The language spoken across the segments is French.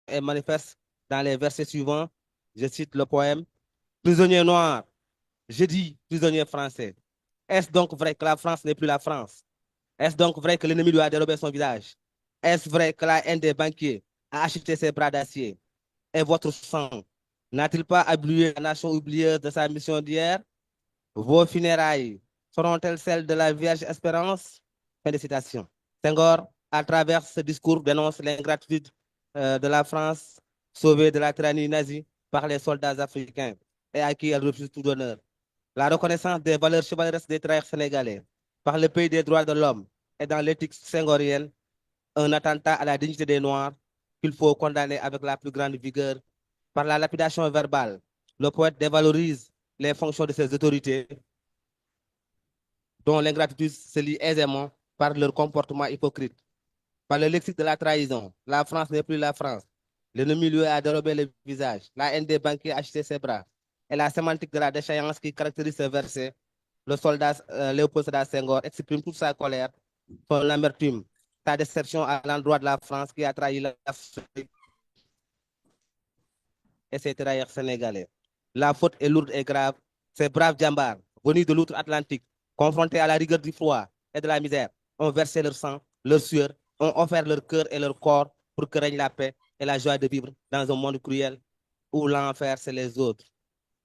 est manifeste dans les versets suivants. Je cite le poème. Prisonnier noir, je dis prisonnier français. Est-ce donc vrai que la France n'est plus la France? Est-ce donc vrai que l'ennemi lui a dérobé son visage? Est-ce vrai que la haine des banquiers a acheté ses bras d'acier? Et votre sang n'a-t-il pas ablué la nation oublieuse de sa mission d'hier? Vos funérailles seront-elles celles de la Vierge Espérance? Fin de citation. Senghor, à travers ce discours, dénonce l'ingratitude de la France, sauvée de la tyrannie nazie par les soldats africains et à qui elle refuse tout honneur. La reconnaissance des valeurs chevaleresques des travailleurs sénégalais par le pays des droits de l'homme et dans l'éthique senghorienne, un attentat à la dignité des Noirs qu'il faut condamner avec la plus grande vigueur. Par la lapidation verbale, le poète dévalorise les fonctions de ses autorités, dont l'ingratitude se lie aisément par leur comportement hypocrite. Par le lexique de la trahison, la France n'est plus la France. L'ennemi lui a dérobé le visage. La haine des banquiers a acheté ses bras. Et la sémantique de la déchéance qui caractérise ce verset, le soldat Léopold Sédar Senghor exprime toute sa colère, son amertume, sa déception à l'endroit de la France qui a trahi l'Afrique et ses travailleurs sénégalais. La faute est lourde et grave. Ces braves djambars, venus de l'outre-Atlantique, confrontés à la rigueur du froid et de la misère, ont versé leur sang, leur sueur, ont offert leur cœur et leur corps pour que règne la paix et la joie de vivre dans un monde cruel où l'enfer, c'est les autres.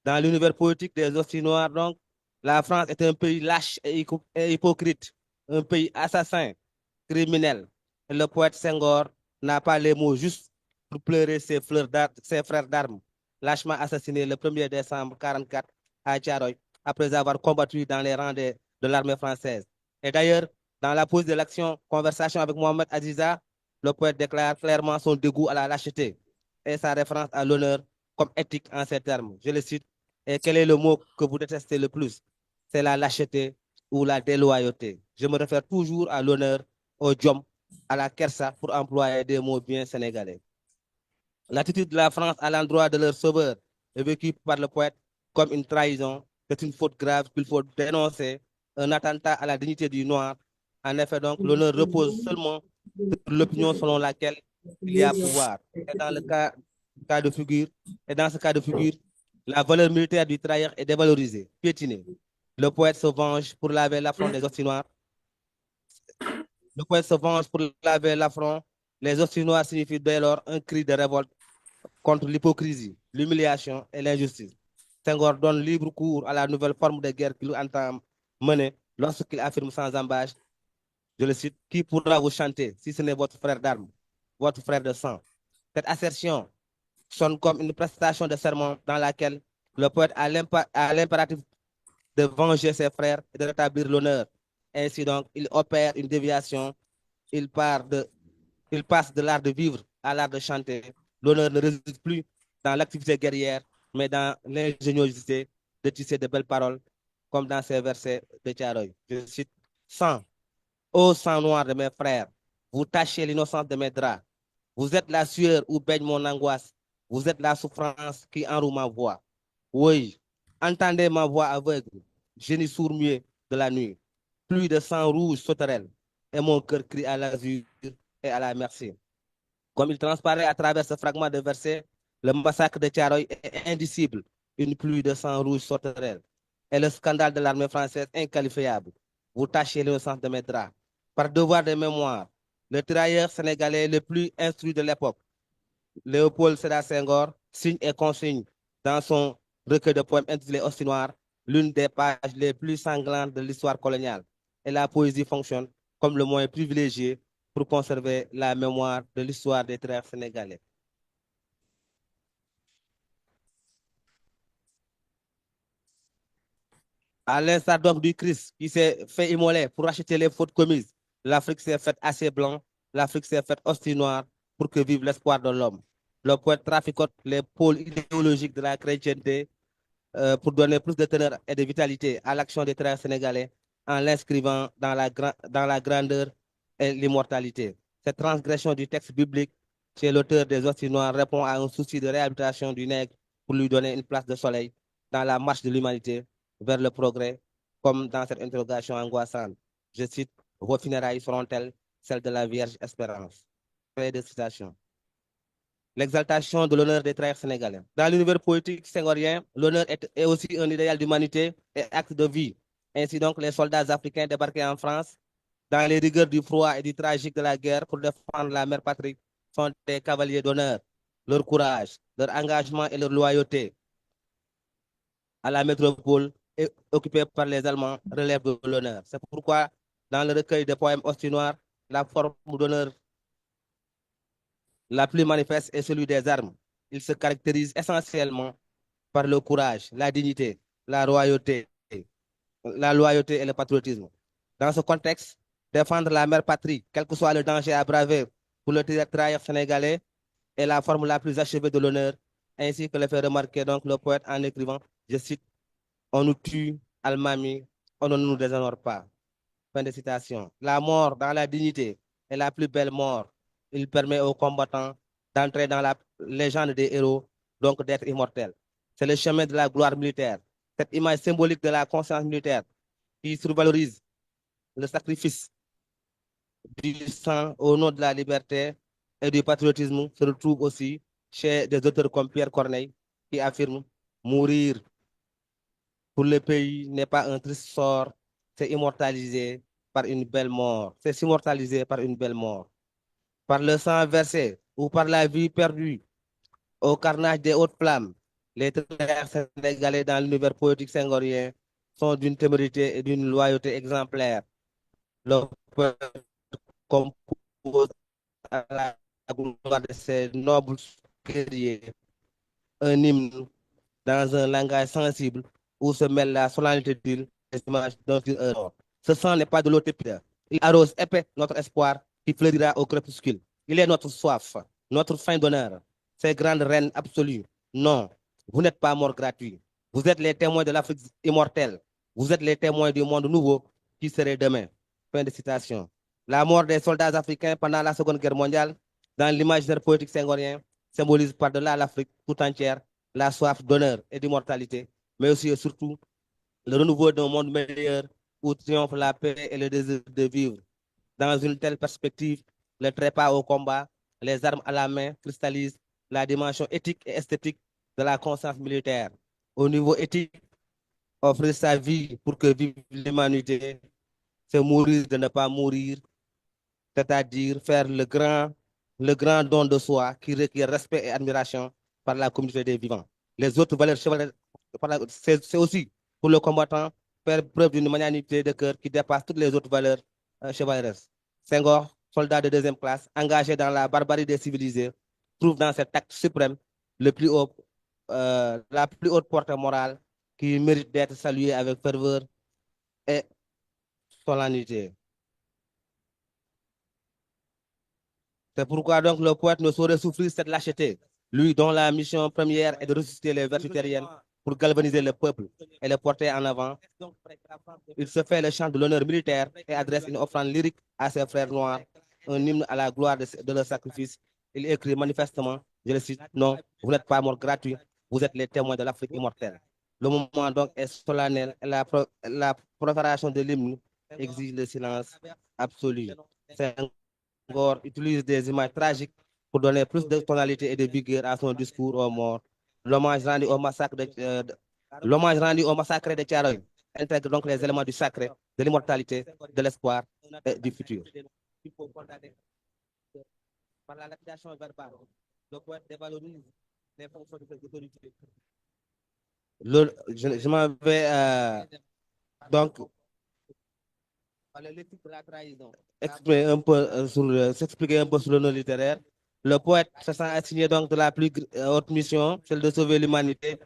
Dans l'univers politique des hosties noirs, donc, la France est un pays lâche et hypocrite, un pays assassin, criminel. Et le poète Senghor n'a pas les mots justes pour pleurer ses frères d'armes, lâchement assassinés le 1er décembre 1944 à Tcharoy, après avoir combattu dans les rangs de l'armée française. Et d'ailleurs, dans la pause de l'action Conversation avec Mohamed Aziza, le poète déclare clairement son dégoût à la lâcheté et sa référence à l'honneur comme éthique en ces termes. Je le cite. Et quel est le mot que vous détestez le plus? C'est la lâcheté ou la déloyauté. Je me réfère toujours à l'honneur, au djom, à la kersa pour employer des mots bien sénégalais. L'attitude de la France à l'endroit de leur sauveur est vécue par le poète comme une trahison. C'est une faute grave qu'il faut dénoncer, un attentat à la dignité du noir. En effet, donc, l'honneur repose seulement sur l'opinion selon laquelle il y a pouvoir. Et dans le cas de figure, et dans ce cas de figure, la valeur militaire du trahir est dévalorisée, piétinée. Le poète se venge pour laver l'affront des hosties noirs. Le poète se venge pour laver l'affront. Les hosties noirs signifient dès lors un cri de révolte contre l'hypocrisie, l'humiliation et l'injustice. Senghor donne libre cours à la nouvelle forme de guerre qu'il entend mener lorsqu'il affirme sans embâche, je le cite, qui pourra vous chanter si ce n'est votre frère d'armes, votre frère de sang. Cette assertion sonne comme une prestation de serment dans laquelle le poète a l'impératif de venger ses frères et de rétablir l'honneur. Ainsi donc, il opère une déviation, il, il passe de l'art de vivre à l'art de chanter. L'honneur ne réside plus dans l'activité guerrière, mais dans l'ingéniosité de tisser de belles paroles, comme dans ces versets de Tcharoy. Je cite, sang, ô sang noir de mes frères, vous tachez l'innocence de mes draps. Vous êtes la sueur où baigne mon angoisse. Vous êtes la souffrance qui enroue ma voix. Oui, entendez ma voix aveugle, génie sourd-muet de la nuit. Plus de sang rouge sauterelle, et mon cœur crie à l'azur et à la merci. Comme il transparaît à travers ce fragment de verset, le massacre de Tcharoy est indicible, une pluie de sang rouge sauterelle. Et le scandale de l'armée française inqualifiable. Vous tâchez l'innocence de mes draps. Par devoir de mémoire, le tirailleur sénégalais le plus instruit de l'époque, Léopold Sédar Senghor, signe et consigne dans son recueil de poèmes intitulé Hostie Noire, l'une des pages les plus sanglantes de l'histoire coloniale. Et la poésie fonctionne comme le moyen privilégié pour conserver la mémoire de l'histoire des traits sénégalais. À l'instar d'homme du Christ qui s'est fait immoler pour acheter les fautes commises, l'Afrique s'est faite assez blanc, l'Afrique s'est faite hostie noire pour que vive l'espoir de l'homme. Le poète traficote les pôles idéologiques de la chrétienté pour donner plus de teneur et de vitalité à l'action des traits sénégalais en l'inscrivant dans dans la grandeur et l'immortalité. Cette transgression du texte biblique chez l'auteur des Hosties Noires répond à un souci de réhabilitation du nègre pour lui donner une place de soleil dans la marche de l'humanité vers le progrès, comme dans cette interrogation angoissante. Je cite, vos funérailles seront-elles celles de la Vierge Espérance? Fin de citation. l'exaltation de l'honneur des travailleurs sénégalais. Dans l'univers poétique séngorien, l'honneur est aussi un idéal d'humanité et acte de vie. Ainsi donc, les soldats africains débarqués en France, dans les rigueurs du froid et du tragique de la guerre pour défendre la mère patrie, sont des cavaliers d'honneur. Leur courage, leur engagement et leur loyauté à la métropole occupée par les Allemands relèvent de l'honneur. C'est pourquoi, dans le recueil de poèmes ostinoirs, la forme d'honneur la plus manifeste est celui des armes. Il se caractérise essentiellement par le courage, la dignité, la loyauté et le patriotisme. Dans ce contexte, défendre la mère patrie, quel que soit le danger à braver pour le travailleur sénégalais, est la forme la plus achevée de l'honneur, ainsi que le fait remarquer donc le poète en écrivant, je cite, on nous tue, Almami, on ne nous déshonore pas. Fin de citation. La mort dans la dignité est la plus belle mort. Il permet aux combattants d'entrer dans la légende des héros, donc d'être immortels. C'est le chemin de la gloire militaire. Cette image symbolique de la conscience militaire qui survalorise le sacrifice du sang au nom de la liberté et du patriotisme se retrouve aussi chez des auteurs comme Pierre Corneille qui affirme mourir pour le pays n'est pas un triste sort, c'est immortalisé par une belle mort. C'est s'immortaliser par une belle mort. Par le sang versé ou par la vie perdue au carnage des hautes flammes, les travailleurs sénégalais dans l'univers poétique séngorien sont d'une témérité et d'une loyauté exemplaire. Le peuple compose à la gloire de ces nobles guerriers un hymne dans un langage sensible où se mêle la solennité d'île et l'image d'un fil heureux. Ce sang n'est pas de l'eau tépide. Il arrose épais notre espoir qui fleurira au crépuscule. Il est notre soif, notre faim d'honneur, ces grandes reines absolues. Non, vous n'êtes pas morts gratuits. Vous êtes les témoins de l'Afrique immortelle. Vous êtes les témoins du monde nouveau qui serait demain. Fin de citation. La mort des soldats africains pendant la Seconde Guerre mondiale, dans l'imaginaire poétique séngorien, symbolise par-delà l'Afrique tout entière la soif d'honneur et d'immortalité, mais aussi et surtout le renouveau d'un monde meilleur où triomphe la paix et le désir de vivre. Dans une telle perspective, le trépas au combat, les armes à la main cristallisent la dimension éthique et esthétique de la conscience militaire. Au niveau éthique, offrir sa vie pour que vive l'humanité, c'est mourir de ne pas mourir, c'est-à-dire faire le grand don de soi qui requiert respect et admiration par la communauté des vivants. Les autres valeurs chevaleresques, c'est aussi pour le combattant faire preuve d'une magnanimité de cœur qui dépasse toutes les autres valeurs chevaleresques. Senghor, soldat de deuxième classe, engagé dans la barbarie des civilisés, trouve dans cet acte suprême la plus haute portée morale qui mérite d'être saluée avec ferveur et solennité. C'est pourquoi donc le poète ne saurait souffrir cette lâcheté, lui dont la mission première est de ressusciter les vertus terriennes pour galvaniser le peuple et le porter en avant. Il se fait le chant de l'honneur militaire et adresse une offrande lyrique à ses frères noirs, un hymne à la gloire de leur sacrifice. Il écrit manifestement, je le cite, non, vous n'êtes pas morts gratuits, vous êtes les témoins de l'Afrique immortelle. Le moment donc est solennel et la profération de l'hymne exige le silence absolu. Senghor utilise des images tragiques pour donner plus de tonalité et de vigueur à son discours aux morts. L'hommage rendu au massacre de Thiaroye intègre donc les éléments du sacré, de l'immortalité, de l'espoir et du futur. Par la lapidation verbale, le poète dévalorise les fonctions de l'autorité. Je m'en vais donc s'expliquer un peu sur le nom littéraire. Le poète se sent assigné donc de la plus haute mission, celle de sauver l'humanité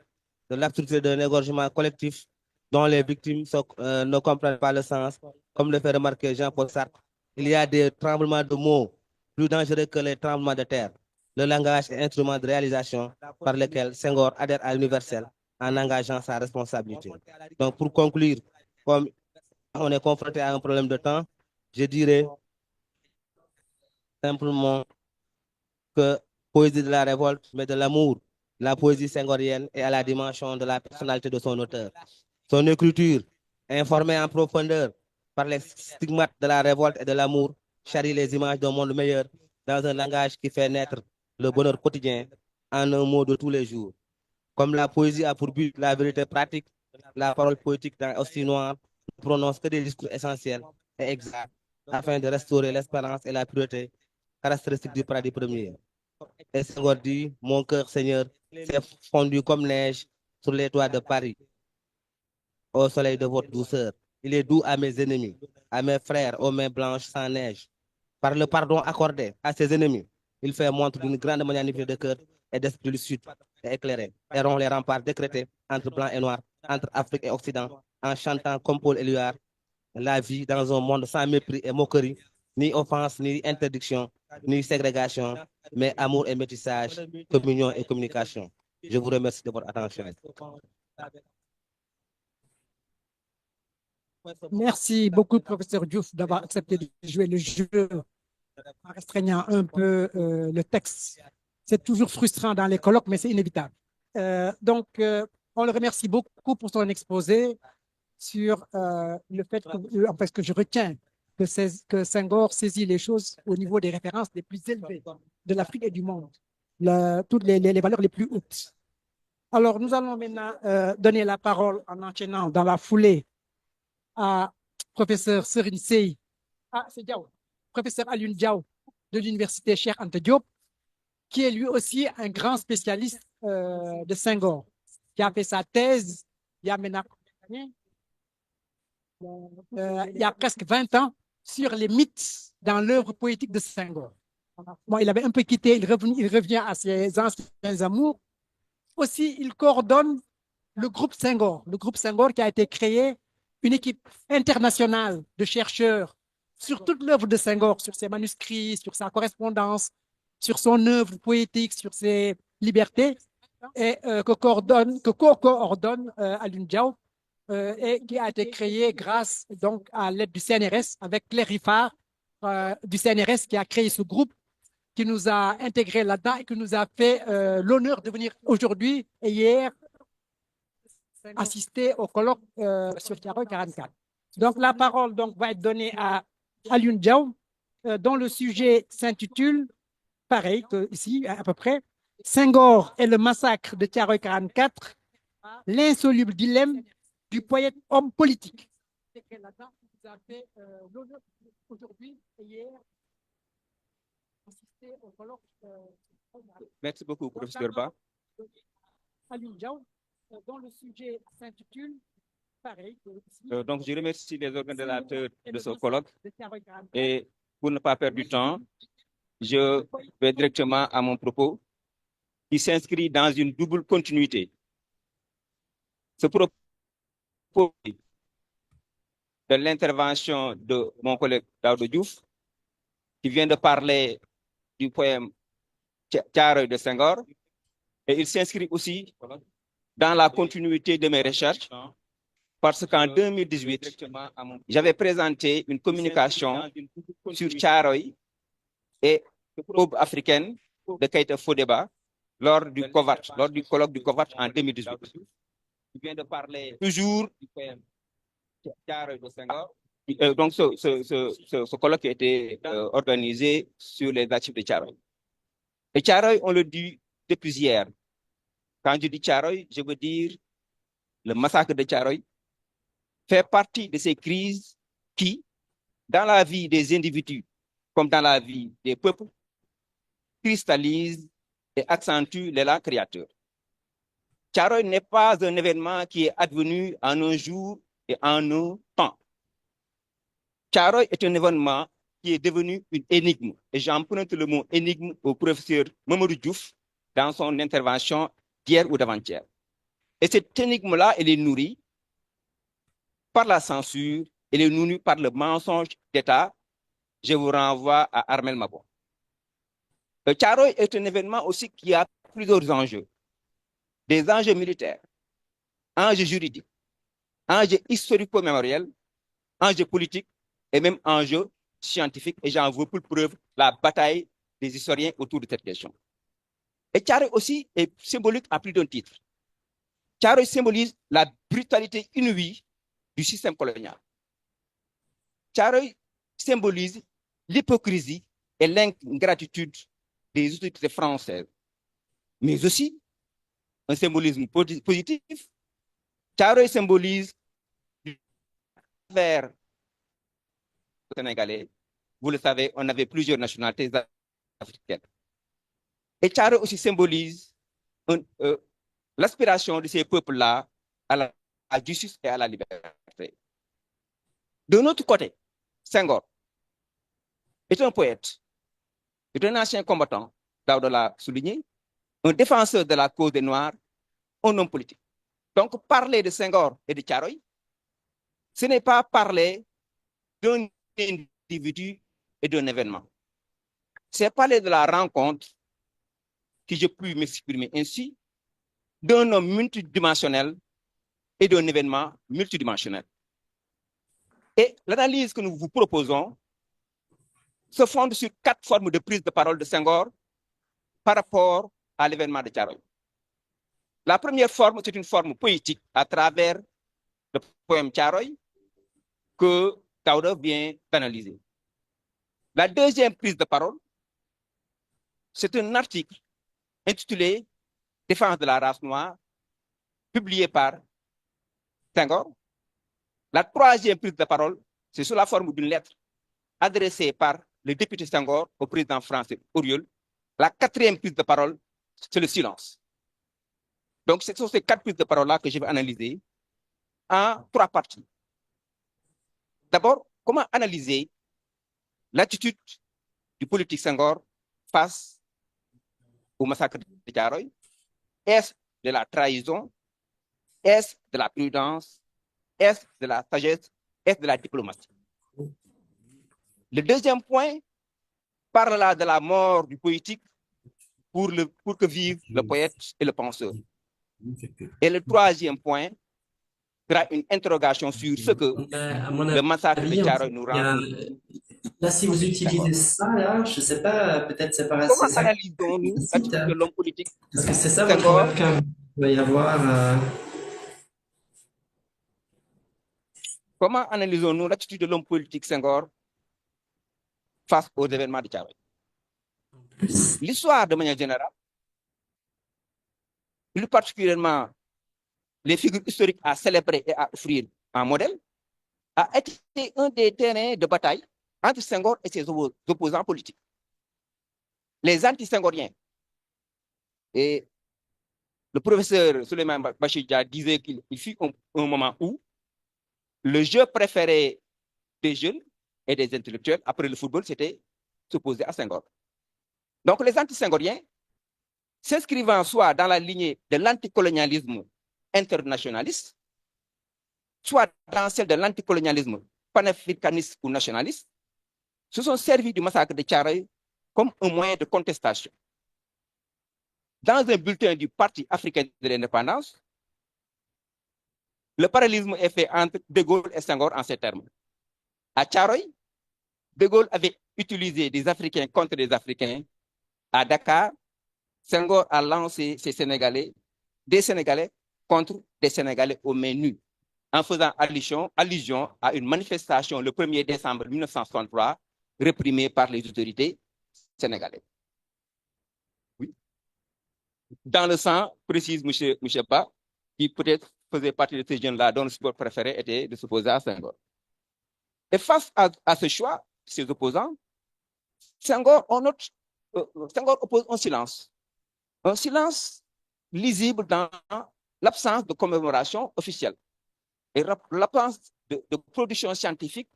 de l'absurdité d'un égorgement collectif dont les victimes ne comprennent pas le sens, comme le fait remarquer Jean-Paul Sartre. Il y a des tremblements de mots plus dangereux que les tremblements de terre. Le langage est instrument de réalisation par lequel Senghor adhère à l'universel en engageant sa responsabilité. Donc pour conclure, comme on est confronté à un problème de temps, je dirais simplement que poésie de la révolte, mais de l'amour, la poésie senghorienne est à la dimension de la personnalité de son auteur. Son écriture, informée en profondeur par les stigmates de la révolte et de l'amour, charrie les images d'un monde meilleur dans un langage qui fait naître le bonheur quotidien en un mot de tous les jours. Comme la poésie a pour but la vérité pratique, la parole poétique dans Hostie Noire ne prononce que des discours essentiels et exacts afin de restaurer l'espérance et la pureté caractéristiques du paradis premier. Et Senghor dit, mon cœur, Seigneur, s'est fondu comme neige sur les toits de Paris, au soleil de votre douceur. Il est doux à mes ennemis, à mes frères aux mains blanches sans neige. Par le pardon accordé à ses ennemis, il fait montre d'une grande magnanimité de cœur et d'esprit lucide et éclairé, et rompt les remparts décrétés entre blanc et noir, entre Afrique et Occident, en chantant comme Paul Éluard la vie dans un monde sans mépris et moquerie, ni offense, ni interdiction, ni ségrégation, mais amour et métissage, communion et communication. Je vous remercie de votre attention. Merci beaucoup, professeur Diouf, d'avoir accepté de jouer le jeu en restreignant un peu le texte. C'est toujours frustrant dans les colloques, mais c'est inévitable. On le remercie beaucoup pour son exposé sur le fait parce que je retiens que Senghor saisit les choses au niveau des références les plus élevées de l'Afrique et du monde, toutes les valeurs les plus hautes. Alors, nous allons maintenant donner la parole en enchaînant dans la foulée à professeur Serine Sey, c'est Diaw, professeur Alioune Diaw de l'université Cheikh Anta Diop, qui est lui aussi un grand spécialiste de Senghor, qui a fait sa thèse il y a maintenant il y a presque 20 ans sur les mythes dans l'œuvre poétique de Senghor. Bon, il avait un peu quitté, il revient à ses anciens amours. Aussi, il coordonne le groupe Senghor qui a été créé, une équipe internationale de chercheurs sur toute l'œuvre de Senghor, sur ses manuscrits, sur sa correspondance, sur son œuvre poétique, sur ses libertés, et que co-coordonne Alioune Diaw, et qui a été créé grâce donc à l'aide du CNRS avec Claire Riffard du CNRS qui a créé ce groupe, qui nous a intégrés là-dedans et qui nous a fait l'honneur de venir aujourd'hui et hier assister au colloque sur Thiaroye 44. Donc la parole va être donnée à Alioune Diaw, dont le sujet s'intitule, pareil que ici à peu près, Senghor et le massacre de Thiaroye 44, l'insoluble dilemme du poète homme politique. Merci beaucoup, professeur Ba. Alioune Diaw, dont le sujet s'intitule pareil. Donc, je remercie les organisateurs de ce colloque et pour ne pas perdre du temps, je vais directement à mon propos qui s'inscrit dans une double continuité. Ce propos de l'intervention de mon collègue Daouda Diouf, qui vient de parler du poème Thiaroye de Senghor, et il s'inscrit aussi dans la continuité de mes recherches, parce qu'en 2018, j'avais présenté une communication sur Thiaroye et l'aube africaine de Keïta Fodéba lors du colloque du COVAT en 2018. Il vient de parler toujours du poème Thiaroye de Senghor. Donc, ce colloque a été organisé sur les archives de Thiaroye. Et Thiaroye, on le dit depuis hier. Quand je dis Thiaroye, je veux dire le massacre de Thiaroye fait partie de ces crises qui, dans la vie des individus comme dans la vie des peuples, cristallisent et accentuent l'élan créateur. Thiaroye n'est pas un événement qui est advenu en un jour et en un temps. Thiaroye est un événement qui est devenu une énigme. Et j'emprunte le mot énigme au professeur Mamadou Diouf dans son intervention d'hier ou d'avant-hier. Et cette énigme-là, elle est nourrie par la censure, elle est nourrie par le mensonge d'État. Je vous renvoie à Armel Mabo. Thiaroye est un événement aussi qui a plusieurs enjeux. Des enjeux militaires, enjeux juridiques, enjeux historico-mémoriels, enjeux politiques et même enjeux scientifiques. Et j'en veux pour preuve la bataille des historiens autour de cette question. Et Thiaroye aussi est symbolique à plus d'un titre. Thiaroye symbolise la brutalité inouïe du système colonial. Thiaroye symbolise l'hypocrisie et l'ingratitude des autorités françaises, mais aussi un symbolisme positif. Thiaroye symbolise vers le Sénégalais. Vous le savez, on avait plusieurs nationalités africaines. Et Thiaroye aussi symbolise l'aspiration de ces peuples-là à la justice et à la liberté. De notre côté, Senghor est un poète, est un ancien combattant, Daouda l'a souligné, un défenseur de la cause des Noirs, un homme politique. Donc, parler de Senghor et de Thiaroye, ce n'est pas parler d'un individu et d'un événement. C'est parler de la rencontre, si je puis m'exprimer ainsi, d'un homme multidimensionnel et d'un événement multidimensionnel. Et l'analyse que nous vous proposons se fonde sur 4 formes de prise de parole de Senghor par rapport à l'événement de Thiaroye. La première forme, c'est une forme poétique à travers le poème Thiaroye que Daouda vient d'analyser. La deuxième prise de parole, c'est un article intitulé « Défense de la race noire » publié par Senghor. La troisième prise de parole, c'est sous la forme d'une lettre adressée par le député Senghor au président français Auriol. La quatrième prise de parole, c'est le silence. Donc, ce sont ces 4 prises de parole-là que je vais analyser en 3 parties. D'abord, comment analyser l'attitude du politique Senghor face au massacre de Thiaroye? Est-ce de la trahison? Est-ce de la prudence? Est-ce de la sagesse? Est-ce de la diplomatie? Le deuxième point parle là de la mort du politique pour que vive le poète et le penseur. Et le troisième point sera une interrogation sur ce que le massacre de Thiaroye nous rend. Là, si vous utilisez ça, là, je ne sais pas, peut-être c'est pas Comment assez analysons-nous l'attitude de l'homme politique parce que c'est ça votre Senghor? webcam. Il va y avoir. Comment analysons-nous l'attitude de l'homme politique Senghor face aux événements de Thiaroye? L'histoire, de manière générale, plus particulièrement les figures historiques à célébrer et à offrir en modèle, a été un des terrains de bataille entre Senghor et ses opposants politiques. Les anti-senghoriens. Et le professeur Souleymane Bachidja disait qu'il fut un moment où le jeu préféré des jeunes et des intellectuels après le football, c'était s'opposer à Senghor. Donc les anti-senghoriens, s'inscrivant soit dans la lignée de l'anticolonialisme internationaliste, soit dans celle de l'anticolonialisme panafricaniste ou nationaliste, se sont servis du massacre de Thiaroye comme un moyen de contestation. Dans un bulletin du Parti africain de l'indépendance, le parallélisme est fait entre De Gaulle et Senghor en ces termes. À Thiaroye, De Gaulle avait utilisé des Africains contre des Africains. À Dakar, Senghor a lancé des Sénégalais contre des Sénégalais aux mains nues, en faisant allusion à une manifestation le 1er décembre 1963, réprimée par les autorités sénégalaises. Oui. Dans le sang, précise M. Ba, qui peut-être faisait partie de ces jeunes-là dont le sport préféré était de s'opposer à Senghor. Et face à ce choix, ses opposants, Senghor oppose un silence lisible dans l'absence de commémoration officielle et l'absence de production scientifique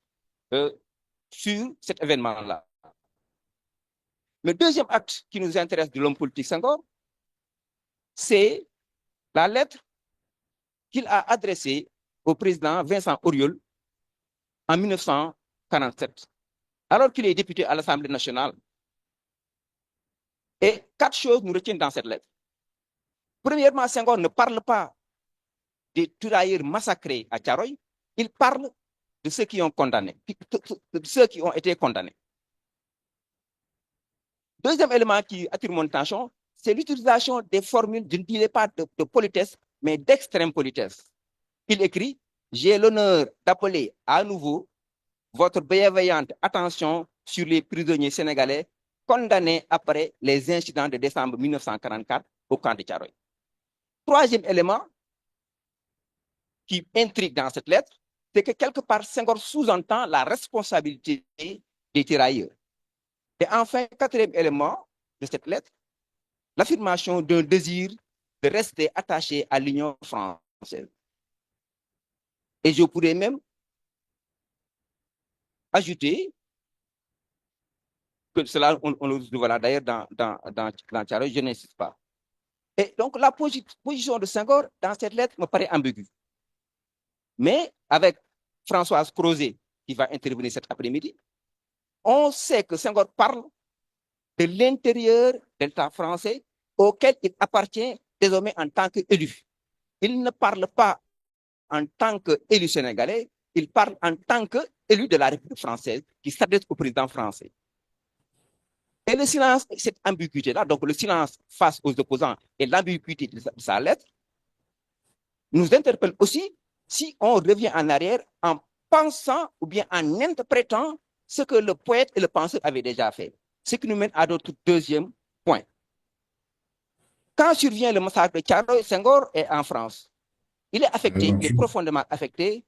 sur cet événement-là. Le deuxième acte qui nous intéresse de l'homme politique Senghor, c'est la lettre qu'il a adressée au président Vincent Auriol en 1947, alors qu'il est député à l'Assemblée nationale. Et 4 choses nous retiennent dans cette lettre. Premièrement, Senghor ne parle pas des tirailleurs massacrés à Thiaroye, il parle de ceux qui ont condamné, de ceux qui ont été condamnés. Deuxième élément qui attire mon attention, c'est l'utilisation des formules, je ne dirais pas de politesse, mais d'extrême politesse. Il écrit « J'ai l'honneur d'appeler à nouveau votre bienveillante attention sur les prisonniers sénégalais condamné après les incidents de décembre 1944 au camp de Thiaroye. Troisième élément qui intrigue dans cette lettre, c'est que quelque part Senghor sous-entend la responsabilité des tirailleurs. Et enfin, quatrième élément de cette lettre, l'affirmation d'un désir de rester attaché à l'Union française. Et je pourrais même ajouter que cela, on le verra d'ailleurs dans Thiaroye, je n'insiste pas. Et donc, la position de Senghor dans cette lettre me paraît ambiguë. Mais avec Françoise Crozet, qui va intervenir cet après-midi, on sait que Senghor parle de l'intérieur de l'État français auquel il appartient désormais en tant qu'élu. Il ne parle pas en tant qu'élu sénégalais, il parle en tant qu'élu de la République française qui s'adresse au président français. Et le silence, cette ambiguïté-là, donc le silence face aux opposants et l'ambiguïté de sa lettre, nous interpelle aussi si on revient en arrière en pensant ou bien en interprétant ce que le poète et le penseur avaient déjà fait. Ce qui nous mène à notre deuxième point. Quand survient le massacre de Thiaroye, Senghor est en France. Il est affecté, il est profondément affecté,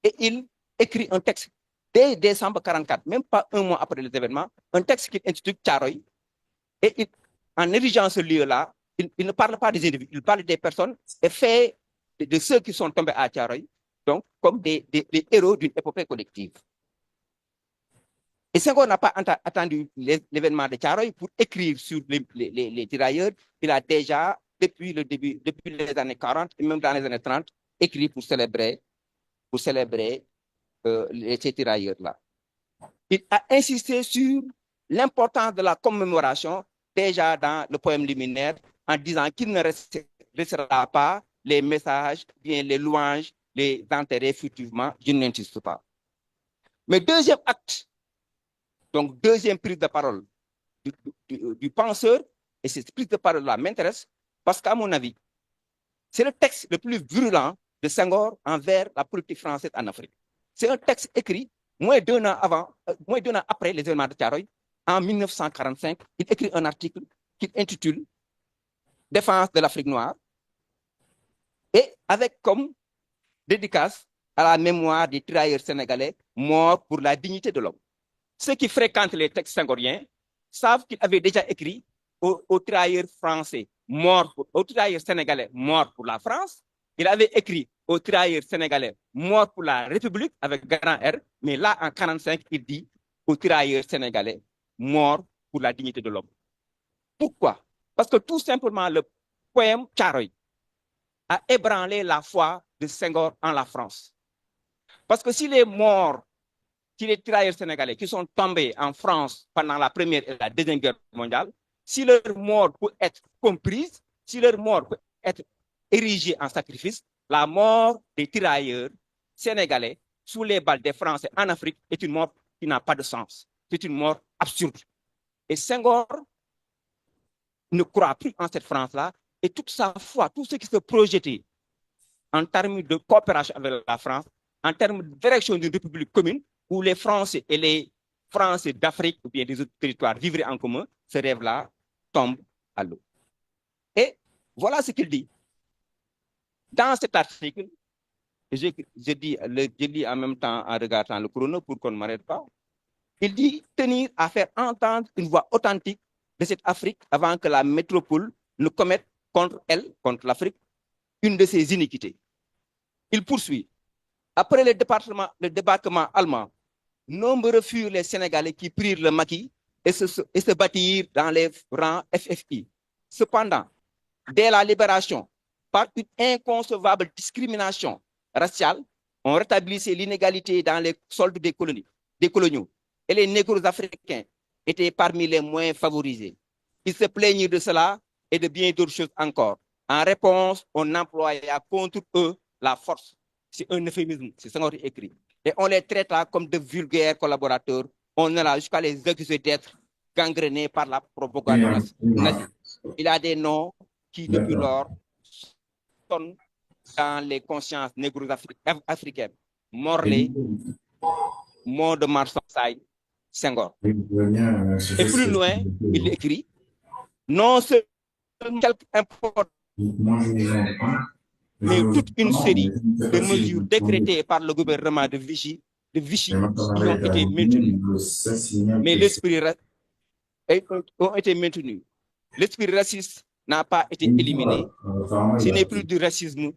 et il écrit un texte dès décembre 1944, même pas un mois après les événements, un texte qu'il intitule Thiaroye. Et en érigeant ce lieu-là, il ne parle pas des individus, il parle des personnes et fait de ceux qui sont tombés à Thiaroye, donc comme des héros d'une épopée collective. Et Senghor n'a pas attendu l'événement de Thiaroye pour écrire sur les tirailleurs. Il a déjà, depuis le début, depuis les années 40 et même dans les années 30, écrit pour célébrer ces tirailleurs-là. Il a insisté sur l'importance de la commémoration déjà dans le poème liminaire en disant qu'il ne restera pas les messages, bien les louanges, les enterrer furtivement. Je n'insiste pas. Mais deuxième acte, donc deuxième prise de parole du penseur, et cette prise de parole-là m'intéresse parce qu'à mon avis, c'est le texte le plus virulent de Senghor envers la politique française en Afrique. C'est un texte écrit moins d'un an après les événements de Thiaroye, en 1945. Il écrit un article qu'il intitule Défense de l'Afrique noire, et avec comme dédicace à la mémoire des tirailleurs sénégalais morts pour la dignité de l'homme. Ceux qui fréquentent les textes senghoriens savent qu'il avait déjà écrit aux tirailleurs français morts, aux tirailleurs sénégalais morts pour la France. Il avait écrit aux tirailleurs sénégalais morts pour la République avec grand R, mais là en 1945, il dit aux tirailleurs sénégalais morts pour la dignité de l'homme. Pourquoi? Parce que tout simplement le poème Thiaroye a ébranlé la foi de Senghor en la France. Parce que si les morts, si les tirailleurs sénégalais qui sont tombés en France pendant la Première et la Deuxième Guerre mondiale, si leur mort peut être comprise, si leur mort peut être érigée en sacrifice, la mort des tirailleurs sénégalais sous les balles des Français en Afrique est une mort qui n'a pas de sens. C'est une mort absurde. Et Senghor ne croit plus en cette France-là, et toute sa foi, tout ce qui se projetait en termes de coopération avec la France, en termes de direction d'une république commune, où les Français et les Français d'Afrique ou bien des autres territoires vivraient en commun, ce rêve-là tombe à l'eau. Et voilà ce qu'il dit. Dans cet article, je lis en même temps en regardant le chrono pour qu'on ne m'arrête pas, il dit tenir à faire entendre une voix authentique de cette Afrique avant que la métropole ne commette contre elle, contre l'Afrique, une de ses iniquités. Il poursuit. Après le débarquement allemand, nombreux furent les Sénégalais qui prirent le maquis et se battirent dans les rangs FFI. Cependant, dès la libération, par une inconcevable discrimination raciale, on rétablissait l'inégalité dans les soldes des coloniaux, et les négros africains étaient parmi les moins favorisés. Ils se plaignirent de cela et de bien d'autres choses encore. En réponse, on employa contre eux la force. C'est un euphémisme, c'est ce qu'on a écrit. Et on les traita comme de vulgaires collaborateurs. On alla jusqu'à les accuser d'être gangrénés par la propagande nazie. Il y a des noms qui, depuis lors, sonnent dans les consciences négro-africaines. Morley, Mort de Marseille, Senghor. Oui, je veux bien, Et plus loin, il écrit, non seulement quelque importance, moi, je vous entends. mais Je toute une vous série entends, mais je ne sais de pas si mesures vous décrétées par le gouvernement de Vichy Et maintenant, qui ont été maintenues. Mais l'esprit ont été maintenus. L'esprit raciste n'a pas été éliminé. Ce n'est plus du racisme,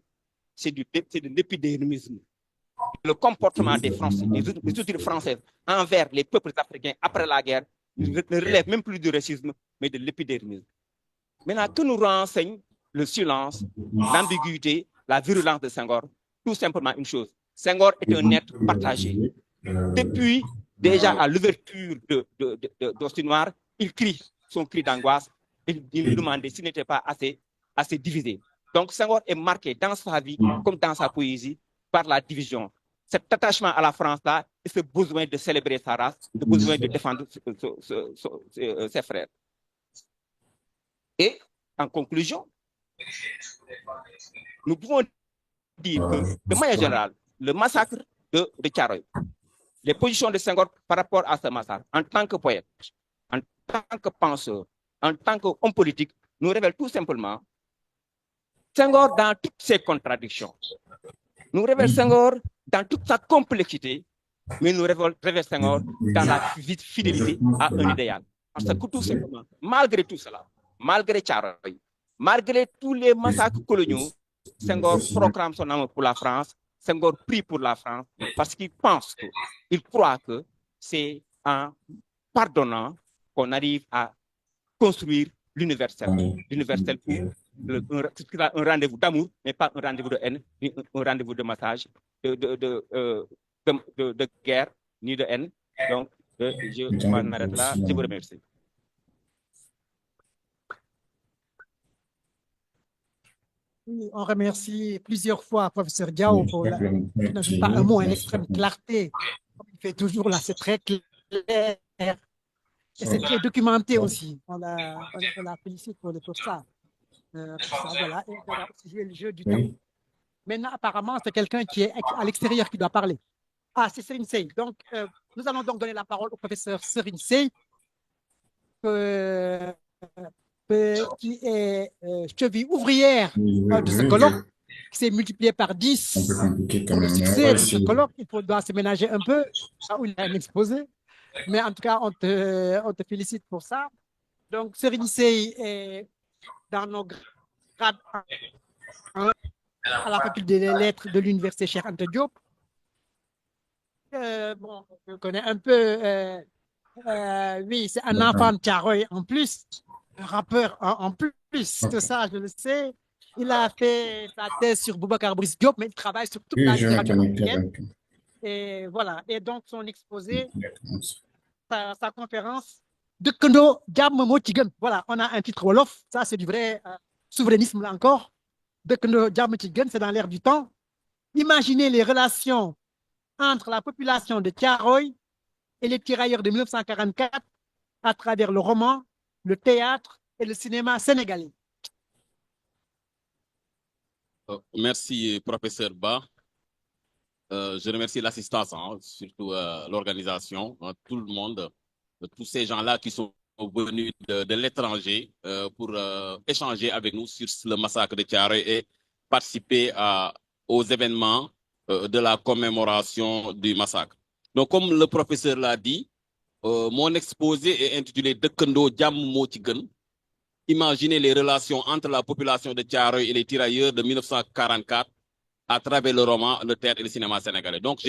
c'est de l'épidémisme. Le comportement des Français, des autorités françaises envers les peuples africains après la guerre ne relève même plus du racisme, mais de l'épidémisme. Maintenant, que nous renseigne le silence, l'ambiguïté, la virulence de Senghor? Tout simplement une chose. Senghor est un être partagé. Depuis déjà à l'ouverture d'Austin Noir, il crie son cri d'angoisse. Il nous demandait s'il n'était pas assez divisé. Donc Senghor est marqué dans sa vie comme dans sa poésie par la division. Cet attachement à la France-là et ce besoin de célébrer sa race, ce besoin de défendre ses frères. Et en conclusion, nous pouvons dire que, de manière générale, le massacre de Thiaroye, les positions de Senghor par rapport à ce massacre, en tant que poète, en tant que penseur, en tant qu'homme politique, nous révèlent tout simplement Senghor dans toutes ses contradictions, nous révèle Senghor dans toute sa complexité, mais nous révèle Senghor dans la fidélité à un idéal. Parce que tout simplement, malgré tout cela, malgré Thiaroye, malgré tous les massacres coloniaux, Senghor proclame son amour pour la France, Senghor prie pour la France, parce qu'il pense il croit que c'est en pardonnant qu'on arrive à construire l'universel. L'universel pour un rendez-vous d'amour, mais pas un rendez-vous de haine, ni un rendez-vous de massage, de guerre, ni de haine. Donc, je m'en arrête là. Je vous remercie. On remercie plusieurs fois professeur Diao pour pas un mot, une extrême clarté. Il fait toujours là, c'est très clair. Et c'est très documenté aussi. On la félicite pour ça. Voilà, et on va aussi jouer le jeu du temps. Maintenant, apparemment, c'est quelqu'un qui est à l'extérieur qui doit parler. Ah, c'est Serine Sey. Donc, nous allons donc donner la parole au professeur Serine Sey, qui est cheville ouvrière de ce colloque, qui s'est multiplié par 10 pour le succès de ce colloque. Il doit se ménager un peu, là où il a un exposé. Mais en tout cas, on te félicite pour ça. Donc, Serine Sey est dans nos grades à la faculté des lettres de l'université Cheikh Anta Diop. Bon, je connais un peu, oui, c'est un enfant de Thiaroye en plus, un rappeur en plus, tout ça, je le sais. Il a fait sa thèse sur Boubacar Brice Diop, mais il travaille sur toute la littérature africaine. Et voilà, et donc son exposé, sa conférence, Dëkkandoo Jàmm Moo Ci Gën. Voilà, on a un titre Wolof, ça c'est du vrai souverainisme là encore. Dëkkandoo Jàmm Ci Gën, c'est dans l'air du temps. Imaginez les relations entre la population de Thiaroye et les tirailleurs de 1944 à travers le roman, le théâtre et le cinéma sénégalais. Merci, professeur Ba. Je remercie l'assistance, surtout l'organisation, tout le monde, tous ces gens-là qui sont venus de l'étranger pour échanger avec nous sur le massacre de Thiaroye et participer aux événements de la commémoration du massacre. Donc, comme le professeur l'a dit, mon exposé est intitulé Dëkkandoo Jàmm Moo Ci Gën. Imaginez les relations entre la population de Thiaroye et les tirailleurs de 1944 à travers le roman, le théâtre et le cinéma sénégalais. Donc,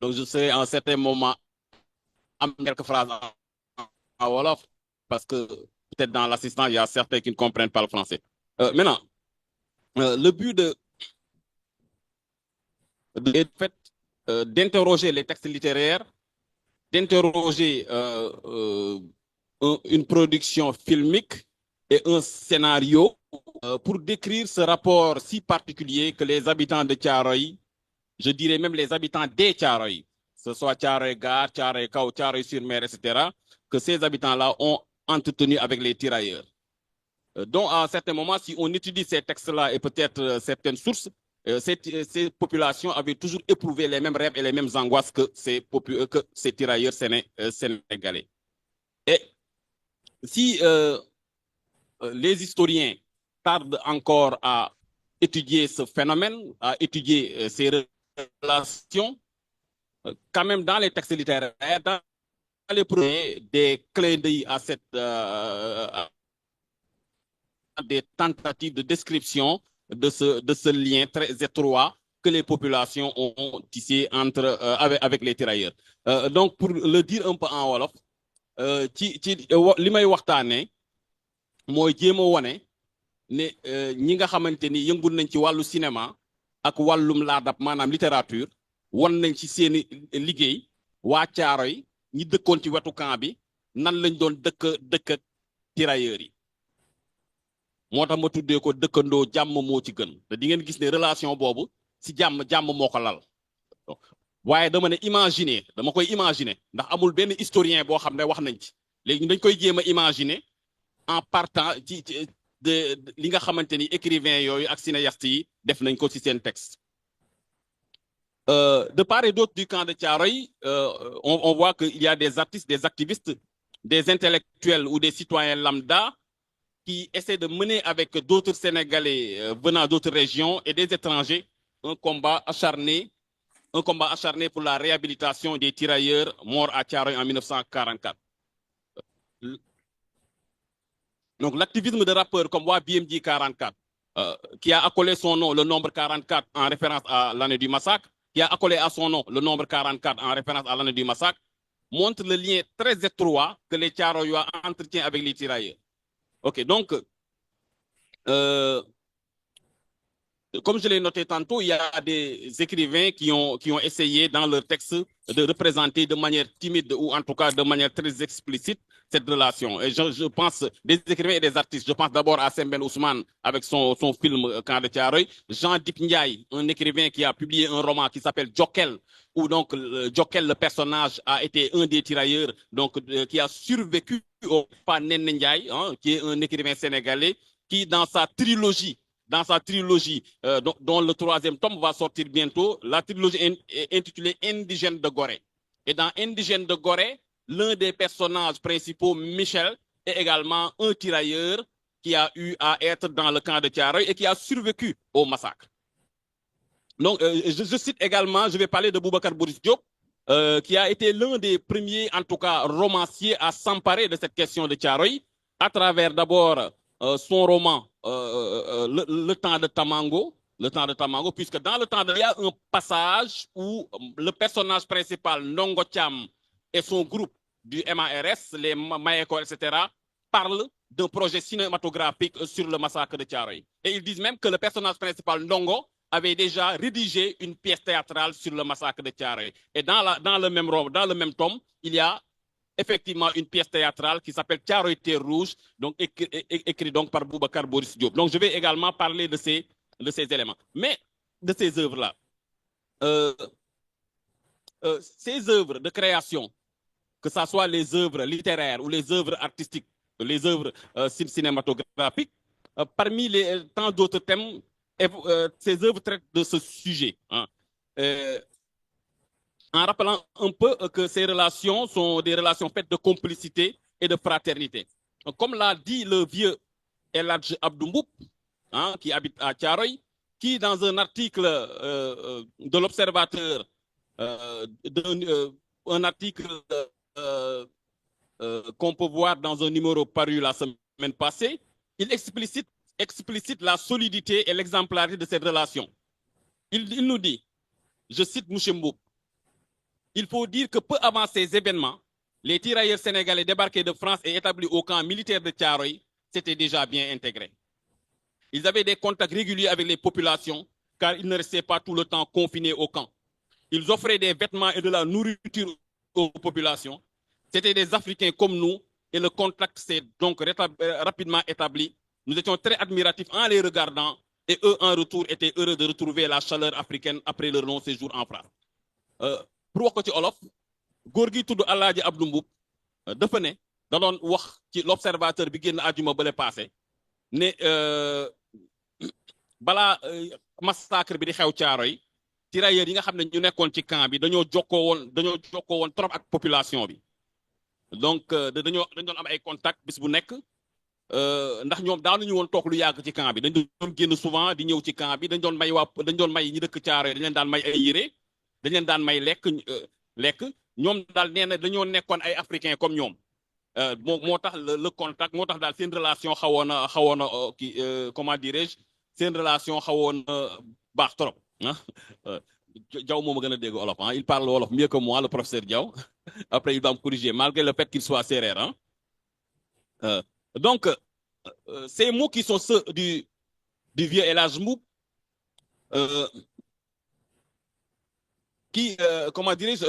donc je serai en certains moments en quelques phrases en Wolof, parce que peut-être dans l'assistance, il y a certains qui ne comprennent pas le français. Maintenant, le but d'interroger les textes littéraires, d'interroger une production filmique et un scénario pour décrire ce rapport si particulier que les habitants de Thiaroye, je dirais même les habitants des Thiaroye, que ce soit Thiaroye-Gare, Thiaroye-Kao, Thiaroye-sur-Mer, etc., que ces habitants-là ont entretenu avec les tirailleurs. Donc, à un certain moment, si on étudie ces textes-là et peut-être certaines sources, ces populations avaient toujours éprouvé les mêmes rêves et les mêmes angoisses que ces tirailleurs sénégalais. Et si les historiens tardent encore à étudier ce phénomène, à étudier ces relations, quand même dans les textes littéraires, dans les premiers, des clins d'œil à des tentatives de description de ce lien très étroit que les populations ont tissé avec les tirailleurs. Donc, pour le dire un peu en wolof, li may waxtaanee mooy jéem a wane ne ñi nga xamante ni yëngu nañ ci wàllu cinéma ak wàllum laadab maanaam littérature wan nañ ci seeni liggéey waa Caaroy ñi dëkkoon ci wetu camp bi nan lañ doon dëkk ak tirailleurs yi. moo tax ma tuddee ko dëkkandoo jàmm moo ci gën te di ngeen gis ne relation boobu si jàmm moo ko lal waaye dama ne dama koy imaginer ndax amul benn historien boo xam ne wax nañ ci léegi dañ koy jéem a imaginer en partant de li nga xamante ni écrivain yooyu ak cinéaste yi def nañ ko ci seen texte. De part et d'autre du camp de Thiaroye, on voit qu'il y a des artistes, des activistes, des intellectuels ou des citoyens lambda qui essaient de mener avec d'autres Sénégalais venant d'autres régions et des étrangers un combat acharné pour la réhabilitation des tirailleurs morts à Thiaroye en 1944. Donc l'activisme de rappeurs comme BMG 44, qui a accolé son nom le nombre 44 en référence à l'année du massacre, qui a accolé à son nom le nombre 44 en référence à l'année du massacre, montre le lien très étroit que les Thiaroyois entretiennent avec les tirailleurs. Ok, donc, comme je l'ai noté tantôt, il y a des écrivains qui ont essayé dans leur texte de représenter de manière timide ou en tout cas de manière très explicite cette relation. Et je pense, des écrivains et des artistes, je pense d'abord à Sembène Ousmane avec son film Camp de Thiaroye, Jean-Dip Ndiaye, un écrivain qui a publié un roman qui s'appelle Djokel, où donc Djokel, le personnage, a été un des tirailleurs donc, qui a survécu au Panen Ndiaye, hein, qui est un écrivain sénégalais, qui dans sa trilogie, dont le 3e tome va sortir bientôt, la trilogie est intitulée Indigène de Gorée. Et dans Indigène de Gorée, l'un des personnages principaux, Michel, est également un tirailleur qui a eu à être dans le camp de Thiaroye et qui a survécu au massacre. Donc, je cite également, je vais parler de Boubacar Boris Diop, qui a été l'un des premiers, en tout cas, romanciers à s'emparer de cette question de Thiaroye, à travers d'abord son roman le temps de Tamango, puisque dans le temps de il y a un passage où le personnage principal, Ndongo Thiam, et son groupe du MARS, les Mayeko, etc., parlent d'un projet cinématographique sur le massacre de Thiaroye. Et ils disent même que le personnage principal, Ndongo, avait déjà rédigé une pièce théâtrale sur le massacre de Thiaroye. Et dans le même tome, il y a effectivement une pièce théâtrale qui s'appelle Thiaroye Terre Rouge, donc écrit donc par Boubacar Boris Diop. Donc je vais également parler de ces éléments. Mais de ces œuvres-là, ces œuvres de création, que ce soit les œuvres littéraires ou les œuvres artistiques, les œuvres cinématographiques, parmi tant d'autres thèmes, ces œuvres traitent de ce sujet. Hein. En rappelant un peu que ces relations sont des relations faites de complicité et de fraternité. Donc, comme l'a dit le vieux El Hadj Abdou Mboup, hein, qui habite à Thiaroye, qui dans un article de l'Observateur, un article qu'on peut voir dans un numéro paru la semaine passée, il explicite la solidité et l'exemplarité de cette relation. Il nous dit, je cite M. Mboup, il faut dire que peu avant ces événements, les tirailleurs sénégalais débarqués de France et établis au camp militaire de Thiaroye s'étaient déjà bien intégrés. Ils avaient des contacts réguliers avec les populations car ils ne restaient pas tout le temps confinés au camp. Ils offraient des vêtements et de la nourriture aux populations. C'était des Africains comme nous et le contact s'est donc rapidement établi. Nous étions très admiratifs en les regardant et eux en retour étaient heureux de retrouver la chaleur africaine après leur long séjour en France. Pour wax ko ci olof góor gi tudd Alaaji Abdou Mboup dafa ne da doon wax ci l'Observateur bi génn àjjuma bale passé ne balaa massacre bi di xew Thiaroye tirailleurs yi nga xam ne ñu nekkoon ci camp bi dañoo jokkoo woon trop ak population bi donc dañ doon am ay contact bis bu nekk ndax ñoom daanuñu woon toog lu yàgg ci camp bi dañ doon génn souvent di ñëw ci camp bi dañ doon may ñi dëkk Thiaroye dañ leen daan may ay yére dañ leen daan may lekk ñoom daal nee na dañoo nekkoon ay africains comme ñoom moo tax le contact moo tax daal seen relation xawoon a kii comment dirais-je seen relation xawoon baax trop ah Diaw moo ma gën a dégg wolof il parle wolof mieux que moi le professeur Diaw après il va me corriger malgré le fait qu'il soit sérère donc ces mots qui sont ceux du vieux El Hadj Mboup comment dirais-je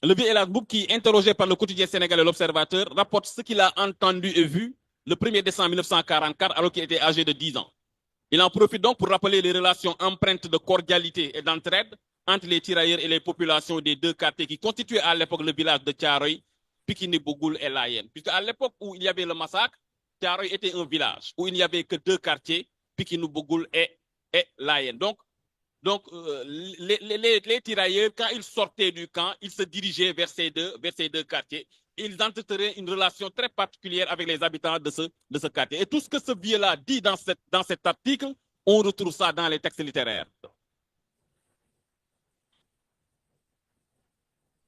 le vieux El Hadj Mboup qui, interrogé par le quotidien sénégalais L'Observateur, rapporte ce qu'il a entendu et vu le 1er décembre 1944 alors qu'il était âgé de 10 ans. Il en profite donc pour rappeler les relations empreintes de cordialité et d'entraide entre les tirailleurs et les populations des deux quartiers qui constituaient à l'époque le village de Thiaroye, Pikine, Bogoul et Layène. Puisque à l'époque où il y avait le massacre, Thiaroye était un village où il n'y avait que deux quartiers, Pikine, Bogoul et Layène. Donc, les tirailleurs, quand ils sortaient du camp, ils se dirigeaient vers ces deux quartiers. Ils entretenaient une relation très particulière avec les habitants de ce quartier. Et tout ce que ce vieux-là dit dans cet article, on retrouve ça dans les textes littéraires.